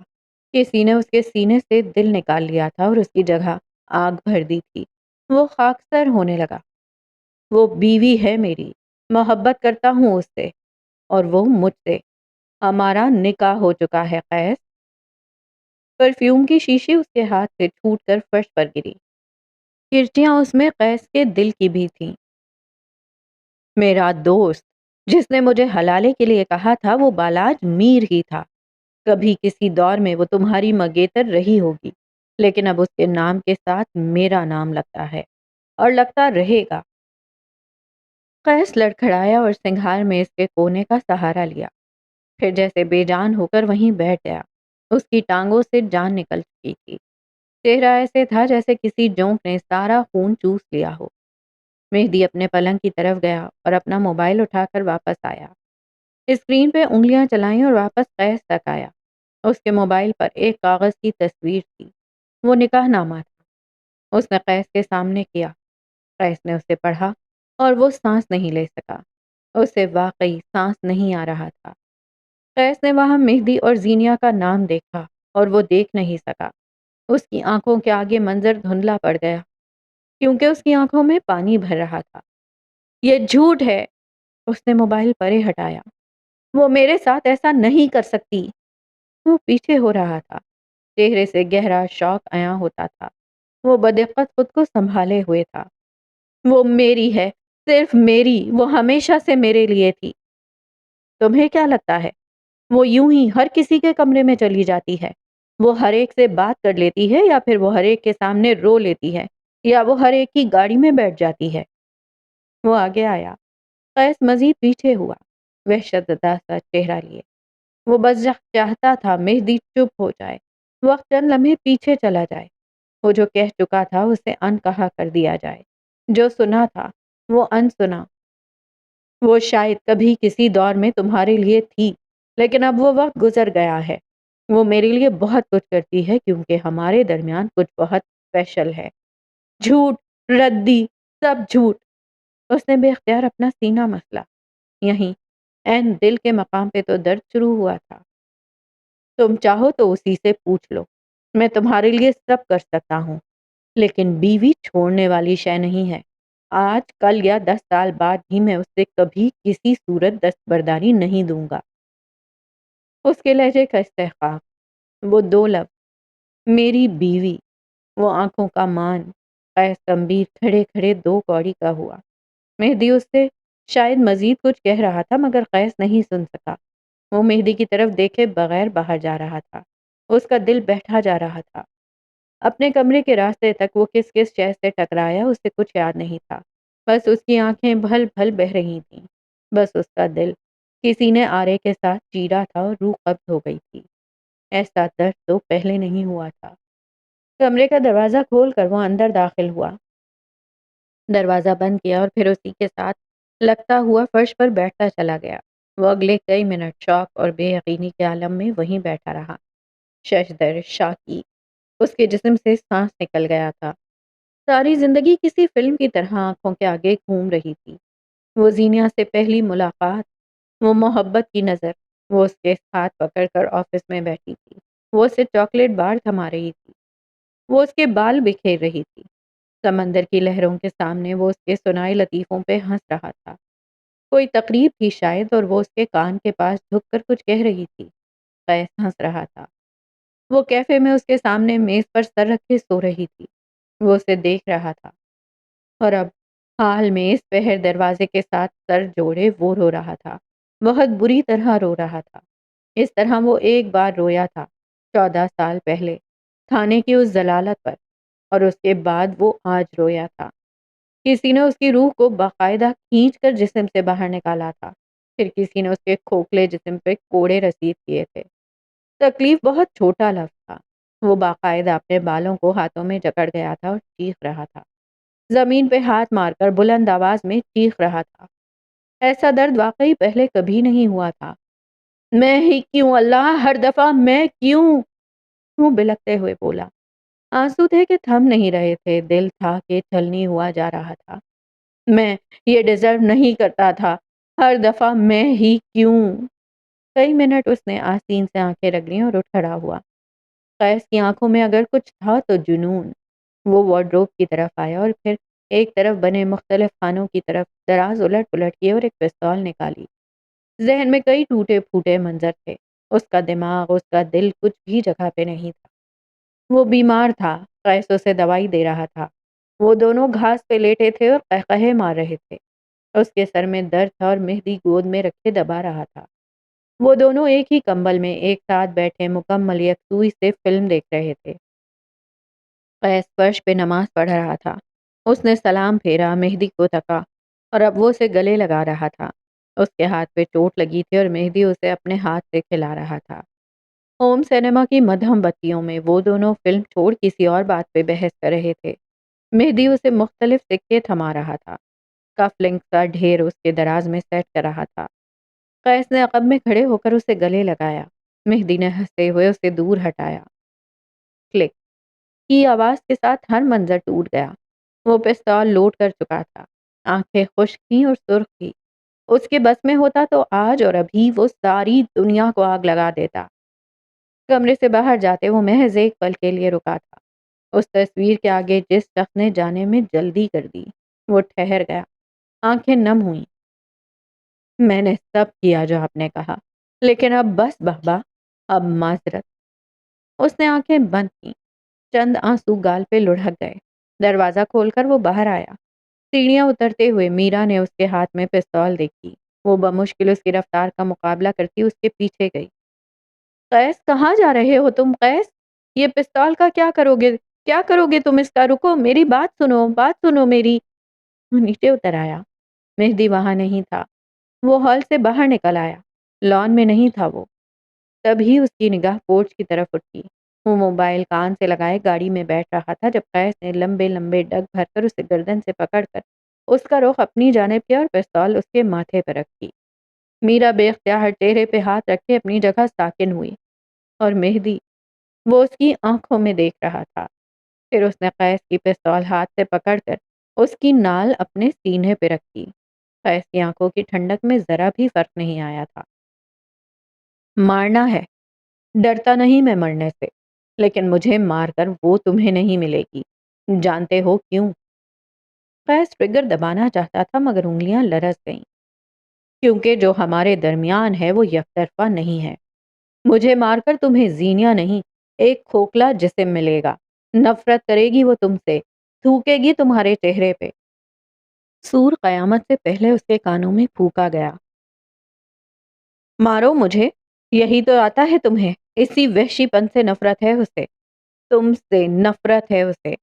Speaker 1: کسی نے اس کے سینے سے دل نکال لیا تھا اور اس کی جگہ آگ بھر دی تھی۔ وہ خاکسار ہونے لگا۔ وہ بیوی ہے میری، محبت کرتا ہوں اس سے اور وہ مجھ سے۔ ہمارا نکاح ہو چکا ہے قیس۔ پرفیوم کی شیشی اس کے ہاتھ سے چھوٹ کر فرش پر گری۔ کرچیاں اس میں قیس کے دل کی بھی تھیں۔ میرا دوست جس نے مجھے حلالے کے لیے کہا تھا وہ بالاج میر ہی تھا۔ کبھی کسی دور میں وہ تمہاری مگیتر رہی ہوگی، لیکن اب اس کے نام کے ساتھ میرا نام لگتا ہے اور لگتا رہے گا۔ قیس لڑکھڑایا اور سنگھار میں اس کے کونے کا سہارا لیا، پھر جیسے بے جان ہو کر وہیں بیٹھ گیا۔ اس کی ٹانگوں سے جان نکل چکی تھی۔ چہرہ ایسے تھا جیسے کسی جونک نے سارا خون چوس لیا ہو۔ مہدی اپنے پلنگ کی طرف گیا اور اپنا موبائل اٹھا کر واپس آیا۔ اسکرین پہ انگلیاں چلائیں اور واپس قیس تک آیا۔ اس کے موبائل پر ایک کاغذ کی تصویر تھی، وہ نکاح نامہ تھا۔ اس نے قیس کے سامنے کیا۔ قیس نے اسے پڑھا اور وہ سانس نہیں لے سکا۔ اسے واقعی سانس نہیں آ رہا تھا۔ قیس نے وہاں مہدی اور زینیہ کا نام دیکھا اور وہ دیکھ نہیں سکا۔ اس کی آنکھوں کے آگے منظر دھندلا پڑ گیا، کیونکہ اس کی آنکھوں میں پانی بھر رہا تھا۔ یہ جھوٹ ہے، اس نے موبائل پرے ہٹایا۔ وہ میرے ساتھ ایسا نہیں کر سکتی۔ وہ پیچھے ہو رہا تھا، چہرے سے گہرا شوق عیاں ہوتا تھا۔ وہ بدقت خود کو سنبھالے ہوئے تھا۔ وہ میری ہے، صرف میری، وہ ہمیشہ سے میرے لیے تھی۔ تمہیں کیا لگتا ہے وہ یوں ہی ہر کسی کے کمرے میں چلی جاتی ہے؟ وہ ہر ایک سے بات کر لیتی ہے، یا پھر وہ ہر ایک کے سامنے رو لیتی ہے، یا وہ ہر ایک کی گاڑی میں بیٹھ جاتی ہے؟ وہ آگے آیا۔ قیس مزید پیچھے ہوا، وحشت زدہ سا چہرہ لیے۔ وہ بس چاہتا تھا مہدی چپ ہو جائے، وقت چند لمحے پیچھے چلا جائے، وہ جو کہہ چکا تھا اسے ان کہا کر دیا جائے، جو سنا تھا وہ ان سنا۔ وہ شاید کبھی کسی دور میں تمہارے لیے تھی، لیکن اب وہ وقت گزر گیا ہے۔ وہ میرے لیے بہت کچھ کرتی ہے، کیونکہ ہمارے درمیان کچھ بہت اسپیشل ہے۔ جھوٹ، ردی، سب جھوٹ۔ اس نے بے اختیار اپنا سینہ مسلا۔ یہیں عین دل کے مقام پہ تو درد شروع ہوا تھا۔ تم چاہو تو اسی سے پوچھ لو، میں تمہارے لیے سب کر سکتا ہوں، لیکن بیوی چھوڑنے والی شے نہیں ہے۔ آج کل یا 10 سال بعد بھی میں اس سے کبھی کسی صورت دستبرداری نہیں دوں گا۔ اس کے لہجے کا استحقاق، وہ دو لفظ، میری بیوی، وہ آنکھوں کا مان، قیس گمبھیر کھڑے کھڑے دو کوڑی کا ہوا۔ مہدی اس سے شاید مزید کچھ کہہ رہا تھا مگر قیس نہیں سن سکا۔ وہ مہدی کی طرف دیکھے بغیر باہر جا رہا تھا۔ اس کا دل بیٹھا جا رہا تھا۔ اپنے کمرے کے راستے تک وہ کس کس شے سے ٹکرایا اسے کچھ یاد نہیں تھا۔ بس اس کی آنکھیں بھل بھل بہہ رہی تھیں۔ بس اس کا دل کسی نے آرے کے ساتھ چیرا تھا اور روح قبض ہو گئی تھی۔ ایسا درد تو پہلے نہیں ہوا تھا۔ کمرے کا دروازہ کھول کر وہ اندر داخل ہوا۔ دروازہ بند کیا اور پھر اسی کے ساتھ لگتا ہوا فرش پر بیٹھتا چلا گیا۔ وہ اگلے کئی منٹ شوق اور بے یقینی کے عالم میں وہیں بیٹھا رہا۔ ششدر شاکی، اس کے جسم سے سانس نکل گیا تھا۔ ساری زندگی کسی فلم کی طرح آنکھوں کے آگے گھوم رہی تھی۔ وہ زینیا سے پہلی ملاقات، وہ محبت کی نظر، وہ اس کے ہاتھ پکڑ کر آفس میں بیٹھی تھی، وہ اسے چاکلیٹ بار تھما رہی تھی، وہ اس کے بال بکھیر رہی تھی۔ سمندر کی لہروں کے سامنے وہ اس کے سنائے لطیفوں پہ ہنس رہا تھا۔ کوئی تقریب تھی شاید اور وہ اس کے کان کے پاس جھک کر کچھ کہہ رہی تھی۔ قیس ہنس رہا تھا۔ وہ کیفے میں اس کے سامنے میز پر سر رکھے سو رہی تھی۔ وہ اسے دیکھ رہا تھا اور اب حال میں اس پہر دروازے کے ساتھ سر جوڑے وہ رو رہا تھا۔ بہت بری طرح رو رہا تھا۔ اس طرح وہ ایک بار رویا تھا 14 سال پہلے تھانے کی اس ضلالت پر، اور اس کے بعد وہ آج رویا تھا۔ کسی نے اس کی روح کو باقاعدہ کھینچ کر جسم سے باہر نکالا تھا، پھر کسی نے اس کے کھوکھلے جسم پہ کوڑے رسید کیے تھے۔ تکلیف بہت چھوٹا لفظ تھا۔ وہ باقاعدہ اپنے بالوں کو ہاتھوں میں جکڑ گیا تھا اور چیخ رہا تھا۔ زمین پہ ہاتھ مار کر بلند آواز میں چیخ رہا تھا۔ ایسا درد واقعی پہلے کبھی نہیں ہوا تھا۔ میں ہی کیوں اللہ، ہر دفعہ میں کیوں؟ وہ بلکتے ہوئے بولا۔ آنسو تھے کہ تھم نہیں رہے تھے، دل تھا کہ چھلنی ہوا جا رہا تھا۔ میں یہ ڈیزرو نہیں کرتا تھا، ہر دفعہ میں ہی کیوں؟ کئی منٹ اس نے آستین سے آنکھیں رگڑیں اور اٹھ کھڑا ہوا۔ قیس کی آنکھوں میں اگر کچھ تھا تو جنون۔ وہ وارڈروب کی طرف آیا اور پھر ایک طرف بنے مختلف خانوں کی طرف دراز الٹ پلٹ کیے اور ایک پستول نکالی۔ ذہن میں کئی ٹوٹے پھوٹے منظر تھے۔ اس کا دماغ، اس کا دل کچھ بھی جگہ پہ نہیں تھا۔ وہ بیمار تھا، قیس اسے دوائی دے رہا تھا۔ وہ دونوں گھاس پہ لیٹے تھے اور قہقہے مار رہے تھے۔ اس کے سر میں درد تھا اور مہدی گود میں رکھے دبا رہا تھا۔ وہ دونوں ایک ہی کمبل میں ایک ساتھ بیٹھے مکمل یکسوئی سے فلم دیکھ رہے تھے۔ قیس فرش پہ نماز پڑھ رہا تھا۔ اس نے سلام پھیرا، مہدی کو تکا اور اب وہ اسے گلے لگا رہا تھا۔ اس کے ہاتھ پہ چوٹ لگی تھی اور مہدی اسے اپنے ہاتھ سے کھلا رہا تھا۔ ہوم سینما کی مدھم بتیوں میں وہ دونوں فلم چھوڑ کسی اور بات پہ بحث کر رہے تھے۔ مہدی اسے مختلف سکے تھما رہا تھا۔ کف لنک کا ڈھیر اس کے دراز میں سیٹ کر رہا تھا۔ قیس نے عقب میں کھڑے ہو کر اسے گلے لگایا۔ مہدی نے ہنستے ہوئے اسے دور ہٹایا۔ کلک کی آواز کے ساتھ ہر منظر ٹوٹ گیا۔ وہ پستول لوڈ کر چکا تھا۔ آنکھیں خشک تھیں اور سرخ تھی۔ اس کے بس میں ہوتا تو آج اور ابھی وہ ساری دنیا کو آگ لگا دیتا۔ کمرے سے باہر جاتے وہ محض ایک پل کے لیے رکا تھا۔ اس تصویر کے آگے جس شخص نے جانے میں جلدی کر دی، وہ ٹھہر گیا۔ آنکھیں نم ہوئیں۔ میں نے سب کیا جو آپ نے کہا، لیکن اب بس بابا، اب معذرت۔ اس نے آنکھیں بند کی۔ چند آنسو گال پہ لڑھک گئے۔ دروازہ کھول کر وہ باہر آیا۔ سیڑھیاں اترتے ہوئے میرا نے اس کے ہاتھ میں پستول دیکھی۔ وہ بمشکل اس کی رفتار کا مقابلہ کرتی اس کے پیچھے گئی۔ قیس، کہاں جا رہے ہو تم قیس؟ یہ پستول کا کیا کرو گے؟ کیا کرو گے تم اس کا؟ رکو، میری بات سنو میری۔ وہ نیچے اتر آیا۔ مہدی وہاں نہیں تھا۔ وہ ہال سے باہر نکل آیا۔ لان میں نہیں تھا وہ۔ تبھی اس کی نگاہ پورچ کی طرف اٹھی۔ وہ موبائل کان سے لگائے گاڑی میں بیٹھ رہا تھا جب قیس نے لمبے لمبے ڈگ بھر کر اسے گردن سے پکڑ کر اس کا رخ اپنی جانب کیا اور پستول اس کے ماتھے پر رکھی۔ میرا بے اختیار چہرے پہ ہاتھ رکھے اپنی جگہ ساکن ہوئی، اور مہدی وہ اس کی آنکھوں میں دیکھ رہا تھا۔ پھر اس نے قیس کی پستول ہاتھ سے پکڑ کر اس کی نال اپنے سینے پہ رکھی۔ قیس کی آنکھوں کی ٹھنڈک میں ذرا بھی فرق نہیں آیا تھا۔ مارنا ہے، ڈرتا نہیں میں مرنے سے، لیکن مجھے مار کر وہ تمہیں نہیں ملے گی۔ جانتے ہو کیوں؟ قیس ٹریگر دبانا چاہتا تھا مگر انگلیاں لرز گئیں، کیونکہ جو ہمارے درمیان ہے وہ یک طرفہ نہیں ہے۔ مجھے مار کر تمہیں زینیا نہیں، ایک کھوکھلا جسم ملے گا۔ نفرت کرے گی وہ تم سے، تھوکے گی تمہارے چہرے پہ۔ سور قیامت سے پہلے اس کے کانوں میں پھونکا گیا۔ مارو مجھے، یہی تو آتا ہے تمہیں، اسی وحشی پن سے نفرت ہے اسے، تم سے نفرت ہے اسے،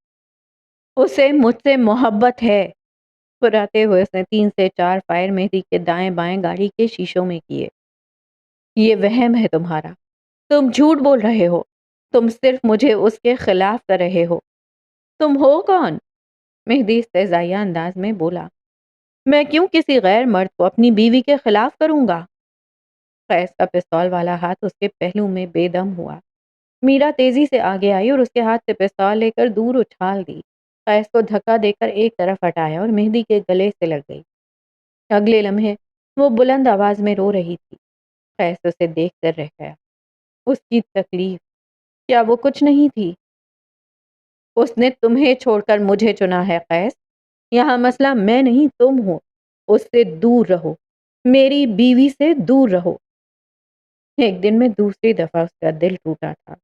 Speaker 1: اسے مجھ سے محبت ہے۔ پھراتے ہوئے اس نے 3 سے 4 فائر مہدی کے دائیں بائیں گاڑی کے شیشوں میں کیے۔ یہ وہم ہے تمہارا، تم جھوٹ بول رہے ہو، تم صرف مجھے اس کے خلاف کر رہے ہو۔ تم ہو کون؟ مہدی استہزائیہ انداز میں بولا۔ میں کیوں کسی غیر مرد کو اپنی بیوی کے خلاف کروں گا؟ قیس کا پستول والا ہاتھ اس کے پہلو میں بے دم ہوا۔ میرا تیزی سے آگے آئی اور اس کے ہاتھ سے پستول لے کر دور اچھال دی۔ قیس کو دھکا دے کر ایک طرف ہٹایا اور مہدی کے گلے سے لگ گئی۔ اگلے لمحے وہ بلند آواز میں رو رہی تھی۔ قیس اسے دیکھ کر رہ گیا۔ اس کی تکلیف کیا وہ کچھ نہیں تھی؟ اس نے تمہیں چھوڑ کر مجھے چنا ہے قیس، یہاں مسئلہ میں نہیں تم ہو، اس سے دور رہو، میری بیوی سے دور رہو۔ ایک دن میں دوسری دفعہ اس کا دل ٹوٹا تھا۔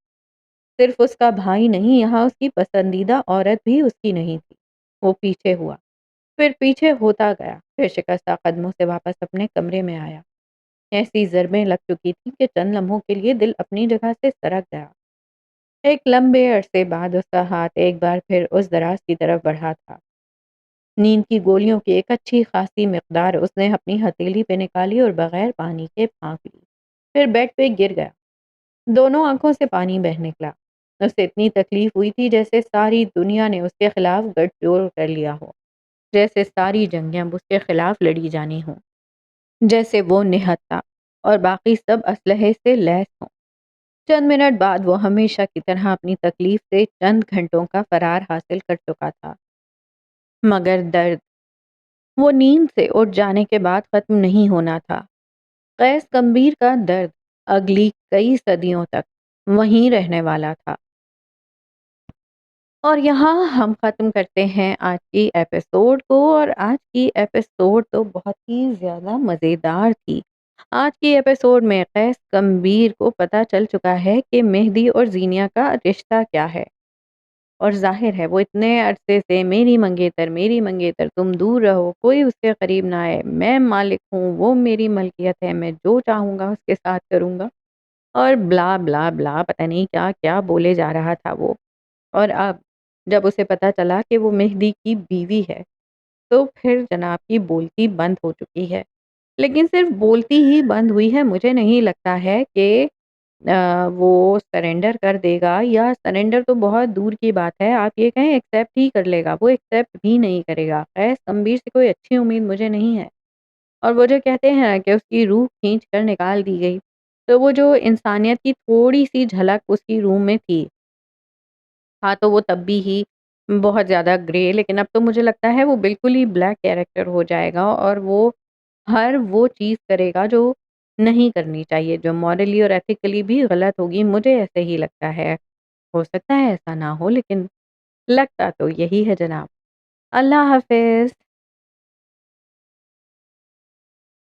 Speaker 1: صرف اس کا بھائی نہیں، یہاں اس کی پسندیدہ عورت بھی اس کی نہیں تھی۔ وہ پیچھے ہوا، پھر پیچھے ہوتا گیا، پھر شکستہ قدموں سے واپس اپنے کمرے میں آیا۔ ایسی ضربیں لگ چکی تھی کہ چند لمحوں کے لیے دل اپنی جگہ سے سرک گیا۔ ایک لمبے عرصے بعد اس کا ہاتھ ایک بار پھر اس دراز کی طرف بڑھا تھا۔ نیند کی گولیوں کی ایک اچھی خاصی مقدار اس نے اپنی ہتھیلی پہ نکالی اور بغیر پانی کے پھانک لی، پھر بیڈ پہ گر گیا۔ دونوں آنکھوں سے پانی بہہ نکلا۔ اسے اتنی تکلیف ہوئی تھی جیسے ساری دنیا نے اس کے خلاف گٹھ جوڑ کر لیا ہو، جیسے ساری جنگیں اب اس کے خلاف لڑی جانی ہوں، جیسے وہ نہتہ اور باقی سب اسلحے سے لیس ہوں۔ چند منٹ بعد وہ ہمیشہ کی طرح اپنی تکلیف سے چند گھنٹوں کا فرار حاصل کر چکا تھا، مگر درد وہ نیند سے اٹھ جانے کے بعد ختم نہیں ہونا تھا۔ قیس کمبیر کا درد اگلی کئی صدیوں تک وہیں رہنے والا تھا۔ اور یہاں ہم ختم کرتے ہیں آج کی ایپیسوڈ کو، اور آج کی ایپیسوڈ تو بہت ہی زیادہ مزیدار تھی۔ آج کی ایپیسوڈ میں قیس کمبیر کو پتہ چل چکا ہے کہ مہدی اور زینیا کا رشتہ کیا ہے، اور ظاہر ہے وہ اتنے عرصے سے میری منگیتر تم دور رہو، کوئی اس کے قریب نہ آئے، میں مالک ہوں، وہ میری ملکیت ہے، میں جو چاہوں گا اس کے ساتھ کروں گا، اور بلا بلا بلا پتہ نہیں کیا کیا بولے جا رہا تھا وہ۔ اور اب جب اسے پتا چلا کہ وہ مہدی کی بیوی ہے تو پھر جناب کی بولتی بند ہو چکی ہے۔ لیکن صرف بولتی ہی بند ہوئی ہے، مجھے نہیں لگتا ہے کہ وہ سرنڈر کر دے گا، یا سرنڈر تو بہت دور کی بات ہے، آپ یہ کہیں ایکسیپٹ ہی کر لے گا، وہ ایکسیپٹ بھی نہیں کرے گا۔ قیس کمبیر سے کوئی اچھی امید مجھے نہیں ہے۔ اور وہ جو کہتے ہیں کہ اس کی روح کھینچ کر نکال دی گئی، تو وہ جو انسانیت کی تھوڑی سی جھلک اس کی روح میں تھی، ہاں تو وہ تب بھی ہی بہت زیادہ گرے، لیکن اب تو مجھے لگتا ہے وہ بالکل ہی بلیک کیریکٹر ہو جائے گا، اور وہ چیز کرے گا جو نہیں کرنی چاہیے، جو مورلی اور ایتھیکلی بھی غلط ہوگی، مجھے ایسے ہی لگتا ہے۔ ہو سکتا ہے ایسا نہ ہو، لیکن لگتا تو یہی ہے جناب۔ اللہ حافظ۔